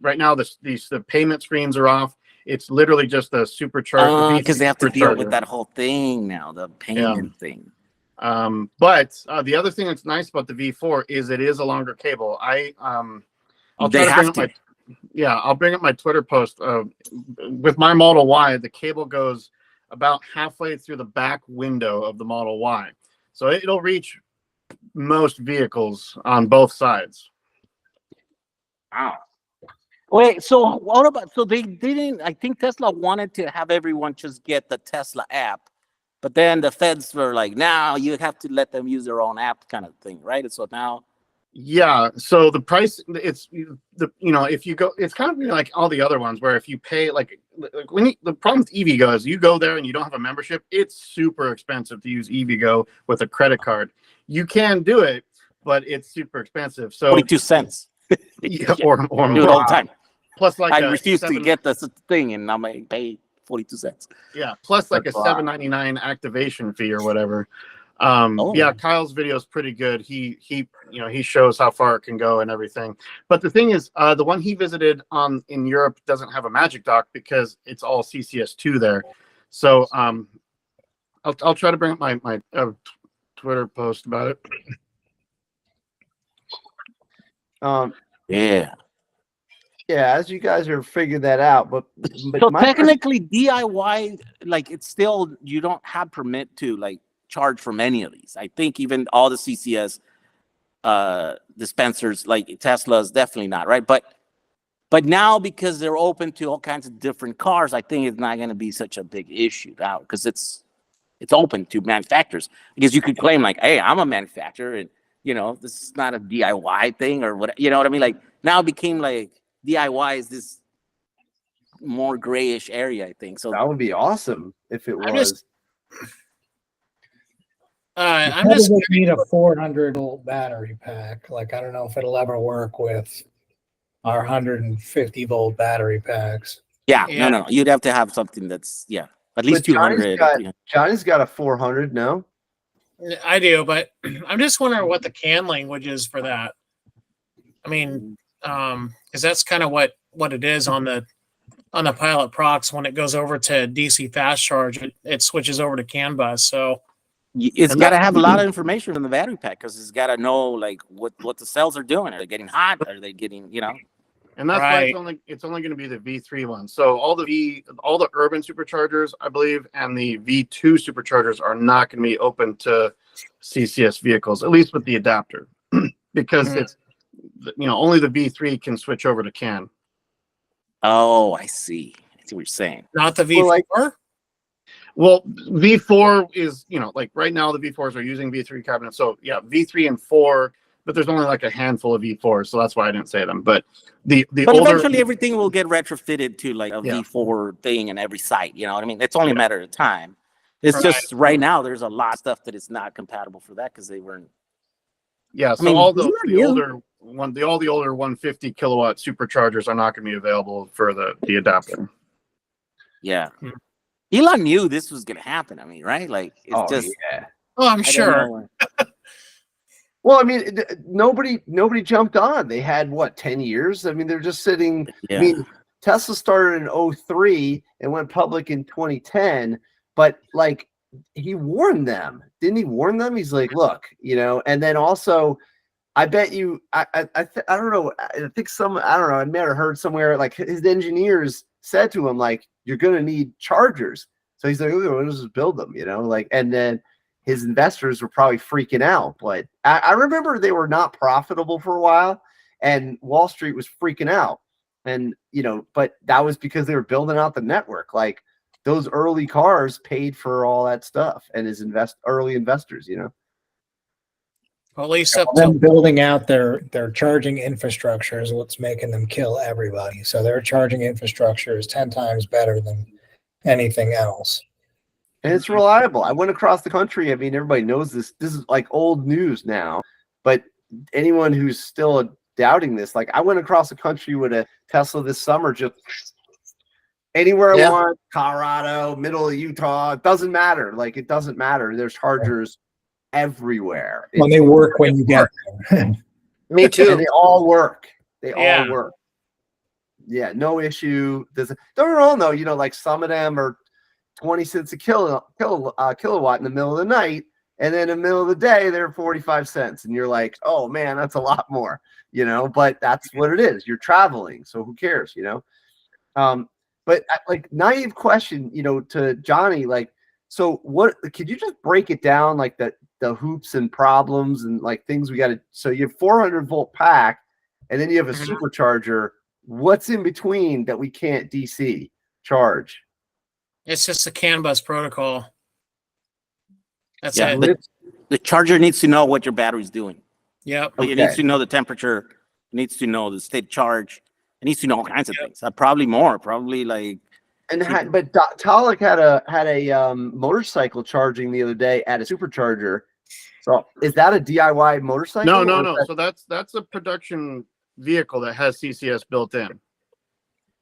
right now the payment screens are off. It's literally just a supercharger. Because they have to deal with that whole thing now, the payment thing. But the other thing that's nice about the V4 is it is a longer cable. I'll bring up my Twitter post. With my Model Y, the cable goes about halfway through the back window of the Model Y. So it'll reach most vehicles on both sides. Wow. Wait, so what about, so they didn't, I think Tesla wanted to have everyone just get the Tesla app, but then the feds were like, now you have to let them use their own app kind of thing, right? So now. Yeah, so the price, if you go, it's kind of like all the other ones where if you pay, the problem with EVgo is you go there and you don't have a membership, it's super expensive to use EVgo with a credit card. You can do it, but it's super expensive. So 42 cents. Yeah, or do more. it all the time. Plus, like I refuse to get the thing, and I'm gonna pay 42 cents. Yeah, plus like a $7.99 activation fee or whatever. Yeah, Kyle's video is pretty good. He shows how far it can go and everything. But the thing is, the one he visited in Europe doesn't have a Magic Dock because it's all CCS2 there. So I'll try to bring up my Twitter post about it. Yeah, as you guys are figuring that out, but so technically DIY, like, it's still, you don't have permit to like charge from any of these. I think even all the CCS dispensers, like Tesla's, definitely not, right? But now, because they're open to all kinds of different cars, I think it's not going to be such a big issue now, because it's open to manufacturers. Because you could claim like, hey, I'm a manufacturer, and this is not a DIY thing or what, you know what I mean? Like, now it became like DIY is this more grayish area, I think. So that would be awesome if it was. I'm just need a 400 volt battery pack. Like, I don't know if it'll ever work with our 150 volt battery packs. Yeah. No. You'd have to have something that's at least 200. Johnny's got a 400. No, I do, but I'm just wondering what the CAN language is for that. I mean, because that's kind of what it is on the Pilot Prox. When it goes over to DC fast charge, it switches over to CAN bus. So it's got to have a lot of information from the battery pack, because it's got to know like what the cells are doing. Are they getting hot? Are they getting And that's why it's only going to be the V3 one. So all the urban superchargers, I believe, and the V2 superchargers are not going to be open to CCS vehicles, at least with the adapter, because it's only the V3 can switch over to CAN. Oh, I see what you're saying. Not the V4. Well, V4 is like right now the V4s are using V3 cabinets. So yeah, V3 and 4. But there's only like a handful of V4s, so that's why I didn't say them. But eventually everything will get retrofitted to like a V4 thing in every site. You know what I mean? It's only a matter of time. It's just right now there's a lot of stuff that is not compatible for that because they weren't. Yeah, so all the older 150 kilowatt superchargers are not going to be available for the adapter. Yeah, Elon knew this was going to happen. I mean, right? Like, it's Oh, I'm sure. Well, I mean, nobody jumped on. They had 10 years. I mean, they're just sitting. Yeah. I mean, Tesla started in 2003 and went public in 2010, but like he warned them, didn't he warn them? He's like, look, and then also I bet you, I don't know. I think I don't know. I may have heard somewhere like his engineers said to him, like, you're going to need chargers. So he's like, okay, we'll just build them, and then his investors were probably freaking out. But I remember they were not profitable for a while and Wall Street was freaking out. And, but that was because they were building out the network. Like those early cars paid for all that stuff and his early investors, At least up Them to building out their charging infrastructure is what's making them kill everybody. So their charging infrastructure is 10 times better than anything else. And it's reliable. I went across the country. I mean, everybody knows this. This is like old news now, but anyone who's still doubting this, like I went across the country with a Tesla this summer, just anywhere I want, Colorado, middle of Utah, it doesn't matter. Like it doesn't matter. There's chargers everywhere. When they work when you get there. Me too. And they all work. They Yeah. all work. Yeah, no issue. Don't all know, like some of them are 20 cents a kilowatt in the middle of the night, and then in the middle of the day they're 45 cents, and you're like, oh man, that's a lot more, but that's what it is. You're traveling, so who cares, but like naive question, to Johnny, like, so what could you just break it down, like the hoops and problems and like things we got to, so you have 400-volt pack and then you have a supercharger. What's in between that we can't DC charge? it's just the CAN bus protocol. That's Yeah, it. the charger needs to know what your battery's doing. Yep. It needs to know the temperature. It needs to know the state charge. It needs to know all kinds of things. Probably more. Probably like. But Talik had a motorcycle charging the other day at a supercharger. So is that a DIY motorcycle? No. So that's a production vehicle that has CCS built in.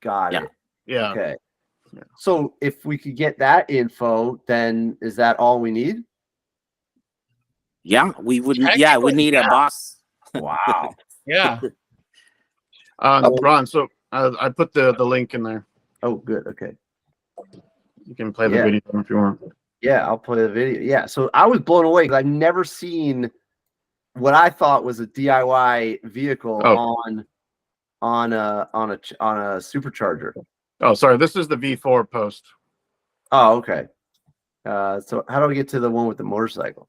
Got it. Yeah. Okay. Yeah. So if we could get that info, then is that all we need? Yeah, we would. Yeah, we need a box. Wow. Yeah. Ron, so I put the link in there. Oh, good. Okay. You can play the video if you want. Yeah, I'll play the video. Yeah. So I was blown away because I've never seen what I thought was a DIY vehicle on a supercharger. Oh, sorry. This is the V4 post. Oh, okay. So how do we get to the one with the motorcycle?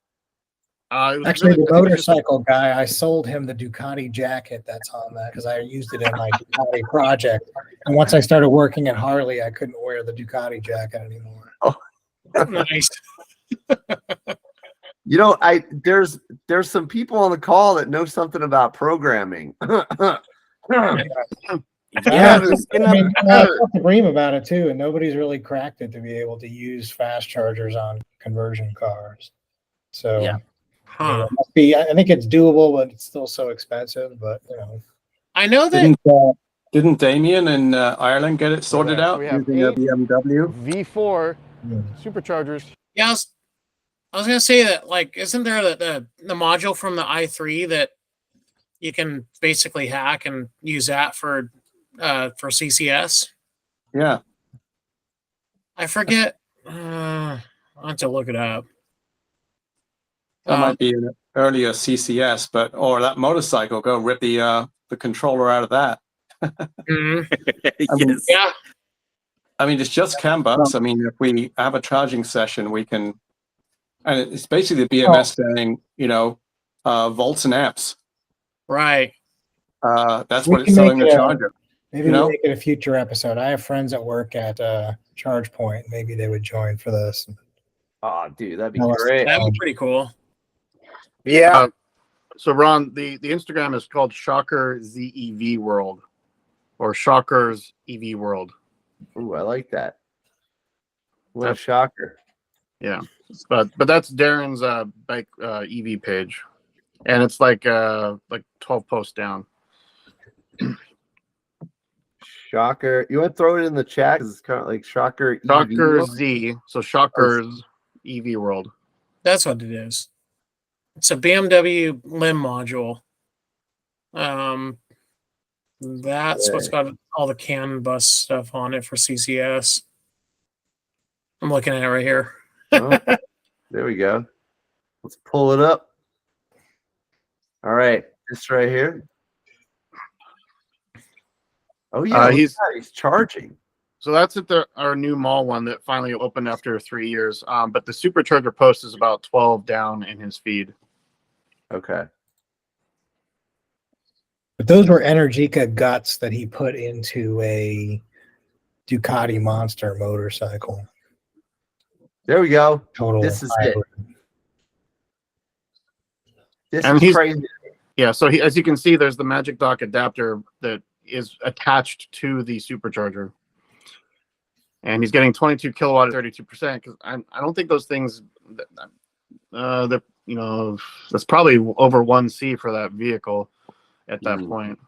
Actually, the motorcycle guy, I sold him the Ducati jacket that's on that because I used it in my Ducati project. And once I started working at Harley, I couldn't wear the Ducati jacket anymore. Oh, Nice. There's some people on the call that know something about programming. Yeah, I talked to Bream about it too, and nobody's really cracked it to be able to use fast chargers on conversion cars. So Yeah. it must be. I think it's doable, but it's still so expensive. But I know that. Didn't Damien in Ireland get it sorted out We have using a 8 BMW? V4 superchargers. Yeah, I was gonna say that. Like, isn't there the module from the i3 that you can basically hack and use that for CCS? Yeah. I forget. I'll have to look it up. That might be an earlier CCS, or that motorcycle, go rip the controller out of that. Yes. Yeah. I mean, it's just CAN bus. I mean, if we have a charging session, we can, and it's basically the BMS saying, volts and amps. Right. That's what it's telling the charger. maybe we'll make it a future episode. I have friends that work at ChargePoint. Maybe they would join for this. Oh, dude, that'd be great. That'd be pretty cool. Yeah. So Ron, the Instagram is called Shocker ZEV World, or Shockers EV World. Ooh, I like that. What a shocker! Yeah, but that's Darren's bike EV page, and it's like 12 posts down. Shocker! You want to throw it in the chat? 'Cause it's kind of like Shocker. Shocker EV. Z. So Shockers EV World. That's what it is. It's a BMW limb module. That's what's got all the CAN bus stuff on it for CCS. I'm looking at it right here. Oh, there we go. Let's pull it up. All right, this right here. Oh yeah, look at he's that, he's charging. So that's at our new mall one that finally opened after 3 years. But the supercharger post is about 12 down in his feed. Okay. But those were Energica guts that he put into a Ducati Monster motorcycle. There we go. Total This is hybrid. it. This And is he's- crazy. Yeah, so as you can see, there's the Magic Dock adapter that is attached to the supercharger. And he's getting 22 kilowatt at 32%, because I don't think those things, that that's probably over 1C for that vehicle at that point.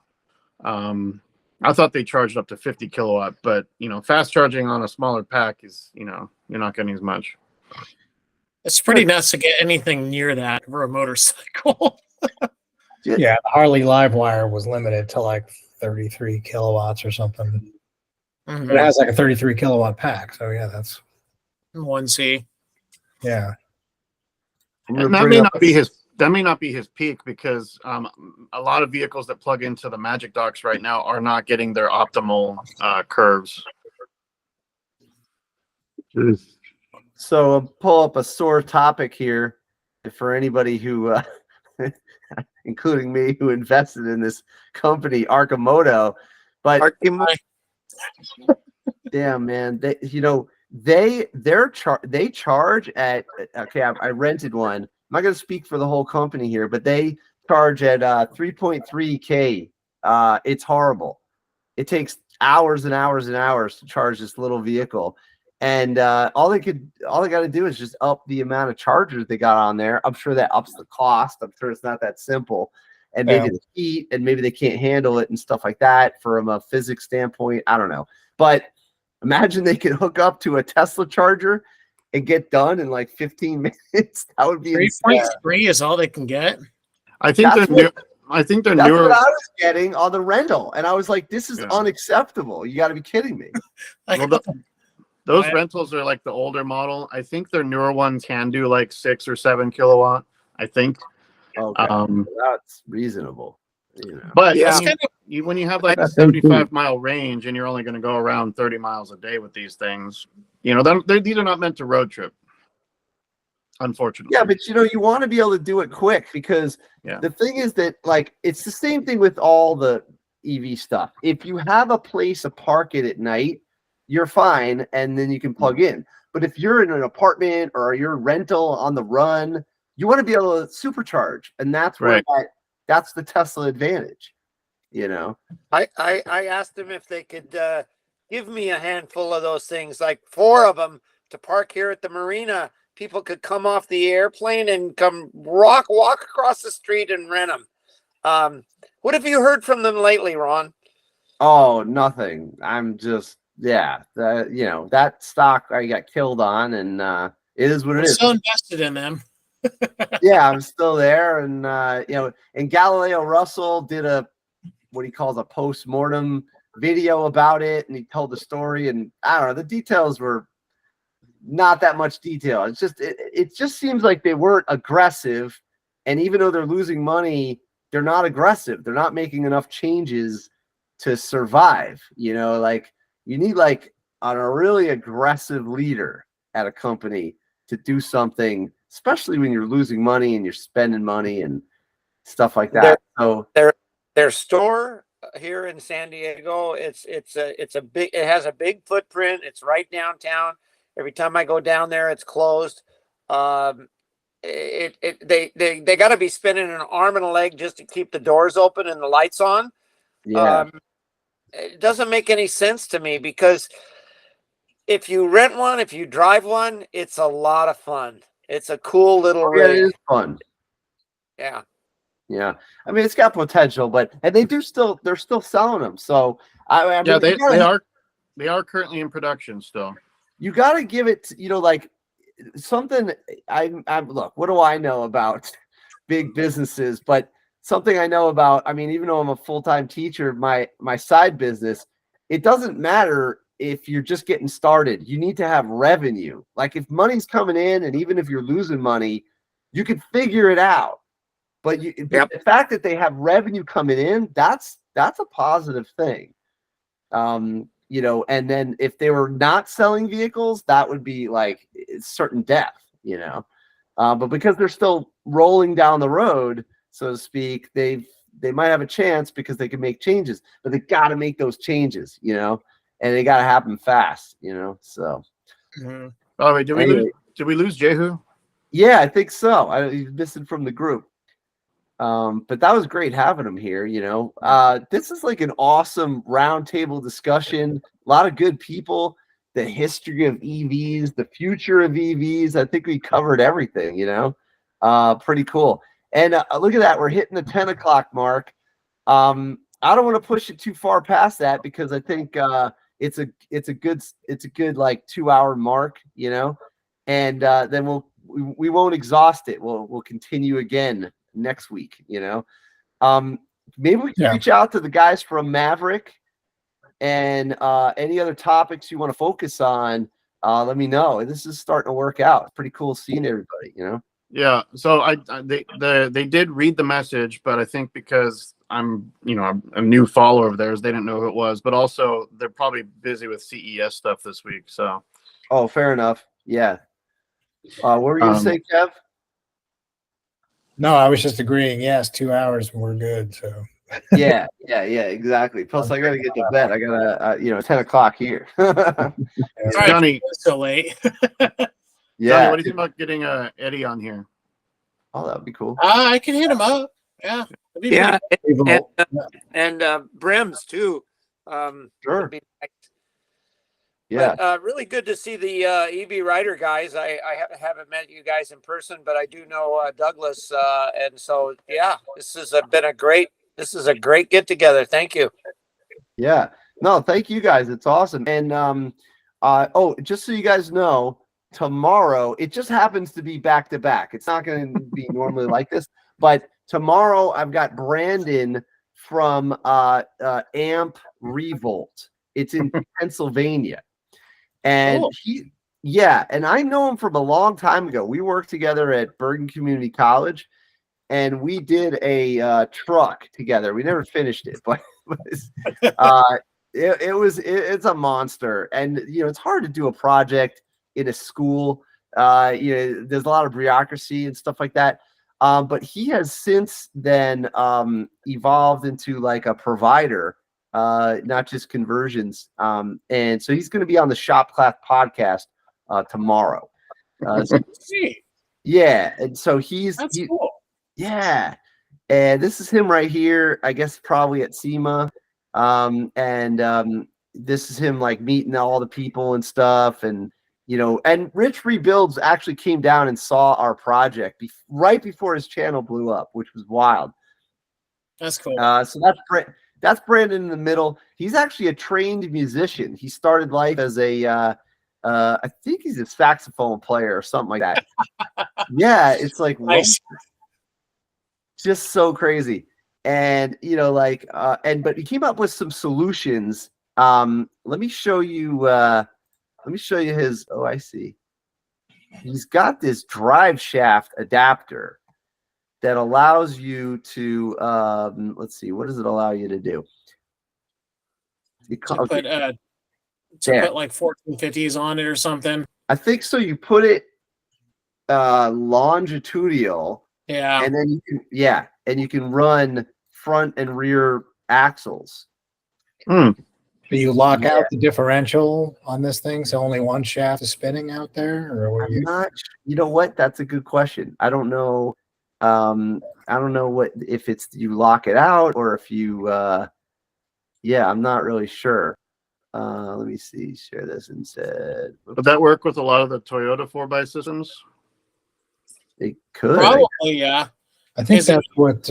I thought they charged up to 50 kilowatt, but fast charging on a smaller pack is, you're not getting as much. It's pretty nuts to get anything near that for a motorcycle. Yeah, the Harley Livewire was limited to like 33 kilowatts or something. Mhm. But it has like a 33 kilowatt pack. So yeah, that's 1C. yeah. And that may not be his peak, because a lot of vehicles that plug into the Magic Docks right now are not getting their optimal curves. So I'll pull up a sore topic here for anybody who, including me, who invested in this company, Arcimoto. But damn, man, they charge at, okay, I rented one. I'm not going to speak for the whole company here, but they charge at 3.3K. It's horrible. It takes hours and hours and hours to charge this little vehicle. And all they got to do is just up the amount of chargers they got on there. I'm sure that ups the cost. I'm sure it's not that simple. And maybe the heat, and maybe they can't handle it and stuff like that from a physics standpoint. I don't know. But imagine they could hook up to a Tesla charger and get done in like 15 minutes. That would be 3.3 is all they can get. I think they're newer. That's what I was getting on the rental, and I was like, "This is unacceptable. You got to be kidding me." Those rentals are like the older model. I think their newer ones can do like 6 or 7 kilowatt. I think. Okay, that's reasonable. But yeah, when you have like a 75-mile range and you're only going to go around 30 miles a day with these things, these are not meant to road trip. Unfortunately. Yeah, but you want to be able to do it quick, because the thing is that, like, it's the same thing with all the EV stuff. If you have a place to park it at night, you're fine, and then you can plug in. But if you're in an apartment or you're rental on the run, you want to be able to supercharge, and that's where that's the Tesla advantage. I asked them if they could give me a handful of those things, like 4 of them, to park here at the marina. People could come off the airplane and come walk across the street and rent them. What have you heard from them lately, Ron? Oh, nothing. I'm just that stock I got killed on, and it is what it is. So invested in them. Yeah, I'm still there, and and Galileo Russell did what he calls a post-mortem video about it, and he told the story, and I don't know, the details were not that much detail. It's just it just seems like they weren't aggressive, and even though they're losing money, they're not aggressive. They're not making enough changes to survive. Like, you need like a really aggressive leader at a company to do something, especially when you're losing money and you're spending money and stuff like that. Their store here in San Diego, it has a big footprint. It's right downtown. Every time I go down there, it's closed. They got to be spending an arm and a leg just to keep the doors open and the lights on. Yeah. It doesn't make any sense to me, because if you rent one, if you drive one, it's a lot of fun. It's a cool little rig. It is fun. Yeah. Yeah. I mean, it's got potential, and they're still selling them. So I mean, they are currently in production still. You got to give it, like something. I'm look, what do I know about big businesses? But something I know about, I mean, even though I'm a full-time teacher, my side business, it doesn't matter if you're just getting started. You need to have revenue. Like if money's coming in, and even if you're losing money, you can figure it out. But the fact that they have revenue coming in, that's a positive thing. You know, and then if they were not selling vehicles, that would be like certain death, you know. But because they're still rolling down the road, so to speak, they might have a chance because they can make changes, but they got to make those changes, you know, and they got to happen fast, you know. So, oh wait, did we lose Jehu? Yeah, I think so. He's missing from the group. But that was great having him here, you know. This is like an awesome roundtable discussion. A lot of good people, the history of EVs, the future of EVs. I think we covered everything, you know. Pretty cool. And look at that, we're hitting the 10 o'clock mark. I don't want to push it too far past that because I think it's a good like 2-hour mark, you know. And then we won't exhaust it. We'll continue again next week, you know. Maybe we can reach out to the guys from Maverick, and any other topics you want to focus on, let me know. This is starting to work out. It's pretty cool seeing everybody, you know. Yeah, so they did read the message, but I think because I'm, you know, a new follower of theirs, they didn't know who it was, but also they're probably busy with CES stuff this week. So, oh, fair enough. Yeah. What were you gonna say, Kev? No, I was just agreeing. Yes, 2 hours and we're good. So yeah, exactly. Plus, I gotta get to bed. I gotta, you know, 10 o'clock here. Johnny, it's so late. Yeah. Johnny, what do you think about getting Eddie on here? Oh, that would be cool. I can hit him up. Yeah. Yeah, cool. and Brims too. Sure. Be nice. Yeah. But, really good to see the EV Rider guys. I haven't met you guys in person, but I do know Douglas, and so yeah, this is a great get together. Thank you. Yeah. No, thank you guys. It's awesome. And oh, just so you guys know, tomorrow it just happens to be back to back. It's not going to be normally like this, but tomorrow I've got Brandon from Amp Revolt. It's in Pennsylvania. And and I know him from a long time ago. We worked together at Bergen Community College, and we did a truck together. We never finished it, but it's a monster. And you know, it's hard to do a project in a school. You know, there's a lot of bureaucracy and stuff like that. But he has since then evolved into like a provider, not just conversions. And so he's going to be on the Shop Class podcast tomorrow. Yeah, and so that's cool. Yeah, and this is him right here. I guess probably at SEMA, and this is him like meeting all the people and stuff, and you know, and Rich Rebuilds actually came down and saw our project right before his channel blew up, which was wild. That's cool. So that's Brandon in the middle. He's actually a trained musician. He started life as a I think he's a saxophone player or something like that. Yeah, it's like nice. Just so crazy. And you know, like but he came up with some solutions. Let me show you his, oh, I see. He's got this drive shaft adapter that allows you to let's see, what does it allow you to do? Put like 1450s on it or something. I think so. You put it longitudinal, and then you can run front and rear axles. Do you lock out the differential on this thing so only one shaft is spinning out there, or I'm not, you know what, that's a good question. I don't know. I don't know what, if it's you lock it out or if you I'm not really sure. Let me see, share this instead. Would that work with a lot of the Toyota 4x systems? It could. Probably, yeah. I think that's what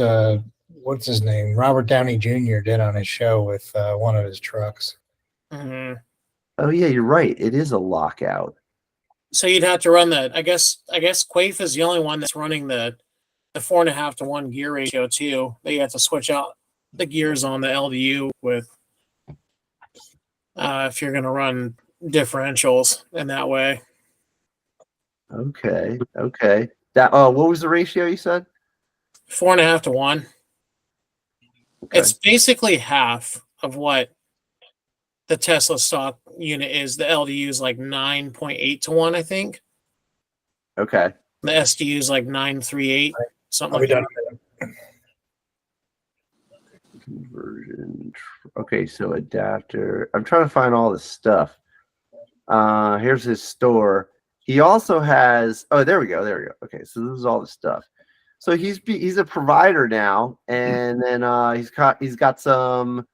what's his name? Robert Downey Jr. did on his show with one of his trucks. Mm-hmm. Oh yeah, you're right. It is a lockout. So you'd have to run I guess Quaif is the only one that's running the the 4.5-to-1 gear ratio too. That you have to switch out the gears on the LDU with if you're going to run differentials in that way. Okay. That what was the ratio you said? 4.5-to-1. Okay. It's basically half of what the Tesla stock unit is. The LDU is like 9.8-to-1, I think. Okay. The SDU is like 9.38, something Are we like done? that. Conversion. Okay, so adapter. I'm trying to find all this stuff. Here's his store. He also has. Oh, there we go. Okay, so this is all the stuff. So he's a provider now, and then he's got some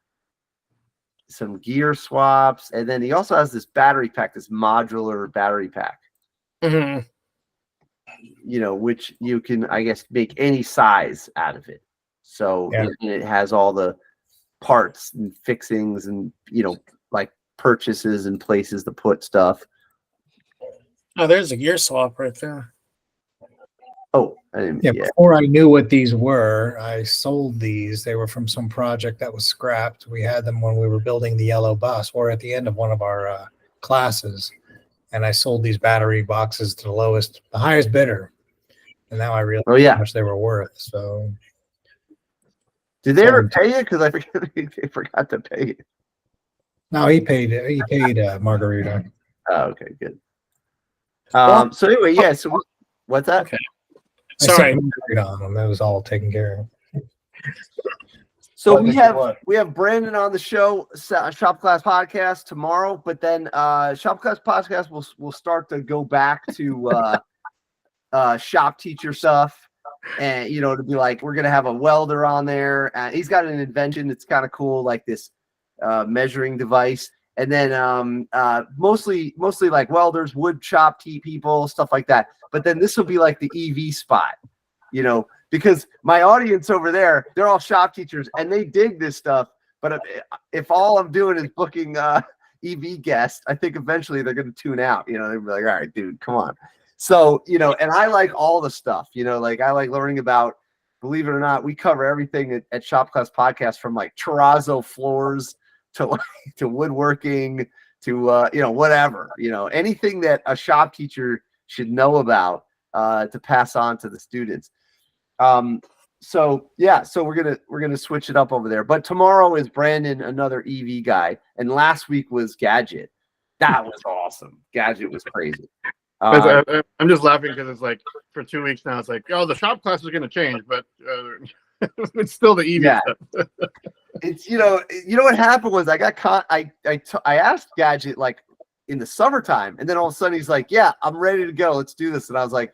gear swaps, and then he also has this battery pack, this modular battery pack. Mm-hmm. You know, which you can, I guess, make any size out of it. So it has all the parts and fixings and, you know, like purchases and places to put stuff. Oh, there's a gear swap right there. Oh, I didn't, Before I knew what these were, I sold these. They were from some project that was scrapped. We had them when we were building the yellow bus or at the end of one of our classes. And I sold these battery boxes to the highest bidder. And now I realize how much they were worth. So, did they ever pay you? Because I forgot to pay you. No, he paid. He paid Margarita. Oh, okay, good. So anyway, yeah. So what's that? Okay. Sorry, on them. That was all taken care of. So we have Brandon on the show, Shop Class Podcast tomorrow, but then Shop Class Podcast will start to go back to shop teacher stuff, and you know, to be like, we're gonna have a welder on there. He's got an invention that's kind of cool, like this measuring device, and then mostly like welders, wood shop people, stuff like that. But then this will be like the EV spot, you know, because my audience over there, they're all shop teachers and they dig this stuff. But if all I'm doing is booking EV guests, I think eventually they're going to tune out. You know, they'll be like, all right, dude, come on. So, you know, and I like all the stuff, you know, like I like learning about, believe it or not, we cover everything at Shop Class Podcast, from like terrazzo floors to woodworking to, you know, whatever, you know, anything that a shop teacher should know about to pass on to the students. So yeah, so we're gonna switch it up over there. But tomorrow is Brandon, another EV guy, and last week was Gadget. That was awesome. Gadget was crazy. I'm just laughing because it's like for 2 weeks now. It's like, oh, the shop class is going to change, but it's still the EV stuff. It's you know what happened was I got caught. I asked Gadget like in the summertime, and then all of a sudden he's like, yeah, I'm ready to go, let's do this. And I was like,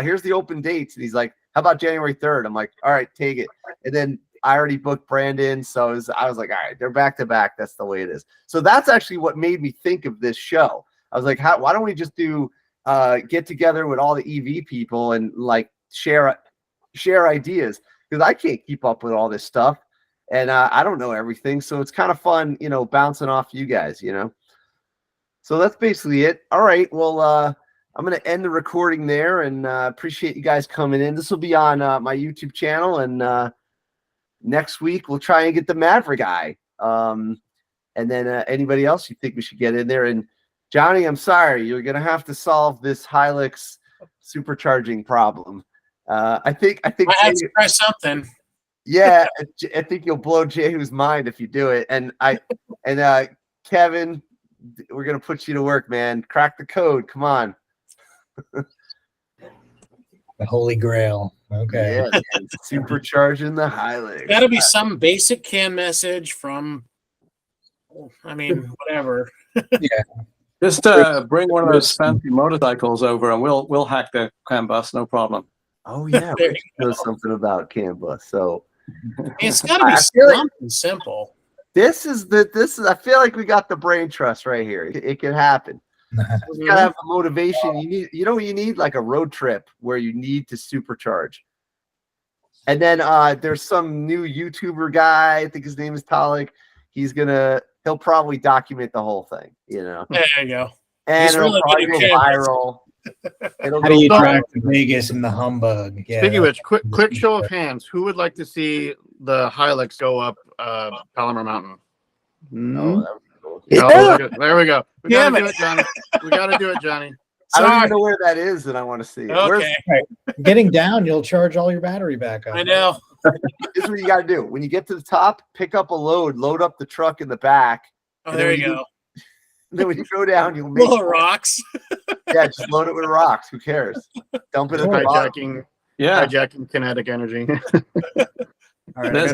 here's the open dates, and he's like, how about January 3rd? I'm like, all right, take it. And then I already booked Brandon, so I was like, all right, they're back to back, that's the way it is. So that's actually what made me think of this show. I was like, why don't we just do get together with all the EV people and like share ideas, because I can't keep up with all this stuff, and I don't know everything, so it's kind of fun, you know, bouncing off you guys, you know. So that's basically it. All right. Well, I'm going to end the recording there, and appreciate you guys coming in. This will be on my YouTube channel, and next week we'll try and get the Maverick guy. And then anybody else you think we should get in there. And Johnny, I'm sorry, you're going to have to solve this Hilux supercharging problem. I think I had to try something. Yeah, I think you'll blow Jehu's mind if you do it. And Kevin, we're gonna put you to work, man. Crack the code. Come on. The Holy Grail. Okay. Yeah, man. Supercharging the Hilux. Got to be some basic CAN message from, I mean, whatever. Yeah. Just bring one of those fancy motorcycles over, and we'll hack the CAN bus, no problem. Oh yeah, we know something about CAN bus. So it's got to be something simple. This is. I feel like we got the brain trust right here. It can happen. You gotta have the motivation. You know what you need? Like a road trip where you need to supercharge. And then there's some new YouTuber guy. I think his name is Talik. He'll probably document the whole thing. You know. There you go. And it'll probably go viral. It'll How do you go drive to Vegas in the humbug? Yeah, Speaking of which, quick show of hands, who would like to see the Hilux go up Palomar Mountain? Oh, that was cool. Oh, there we go. We Damn gotta do it, Johnny. We gotta do it, Johnny. I don't Sorry. even know where that is, and I want to see it. Where's, Okay. Getting down, you'll charge all your battery back up. I know. this is what you got to do. When you get to the top, pick up a load up the truck in the back. Oh, and there then you when go. Then when you go down, you'll make Full of rocks. yeah, just load it with rocks. Who cares? Dump it at the bottom. Hijacking kinetic energy. All right,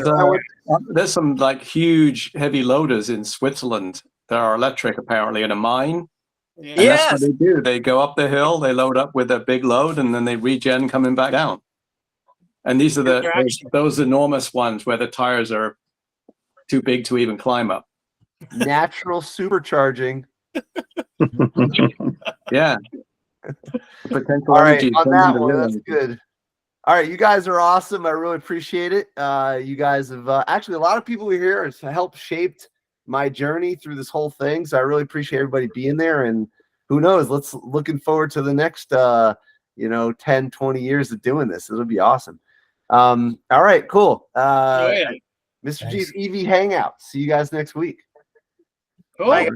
There's some like huge heavy loaders in Switzerland that are electric apparently in a mine. Yeah. And that's what they do. They go up the hill, they load up with a big load, and then they regen coming back down. And these are those enormous ones where the tires are too big to even climb up. Natural supercharging. Yeah. Potential All right, energy on turns that into one, real that's energy. good. All right, you guys are awesome. I really appreciate it. You guys have actually a lot of people here has helped shaped my journey through this whole thing. So I really appreciate everybody being there. And who knows, looking forward to the next 10, 20 years of doing this. It'll be awesome. All right, cool. Oh, yeah. Mr. G's EV Hangout. See you guys next week. Cool. Bye, guys.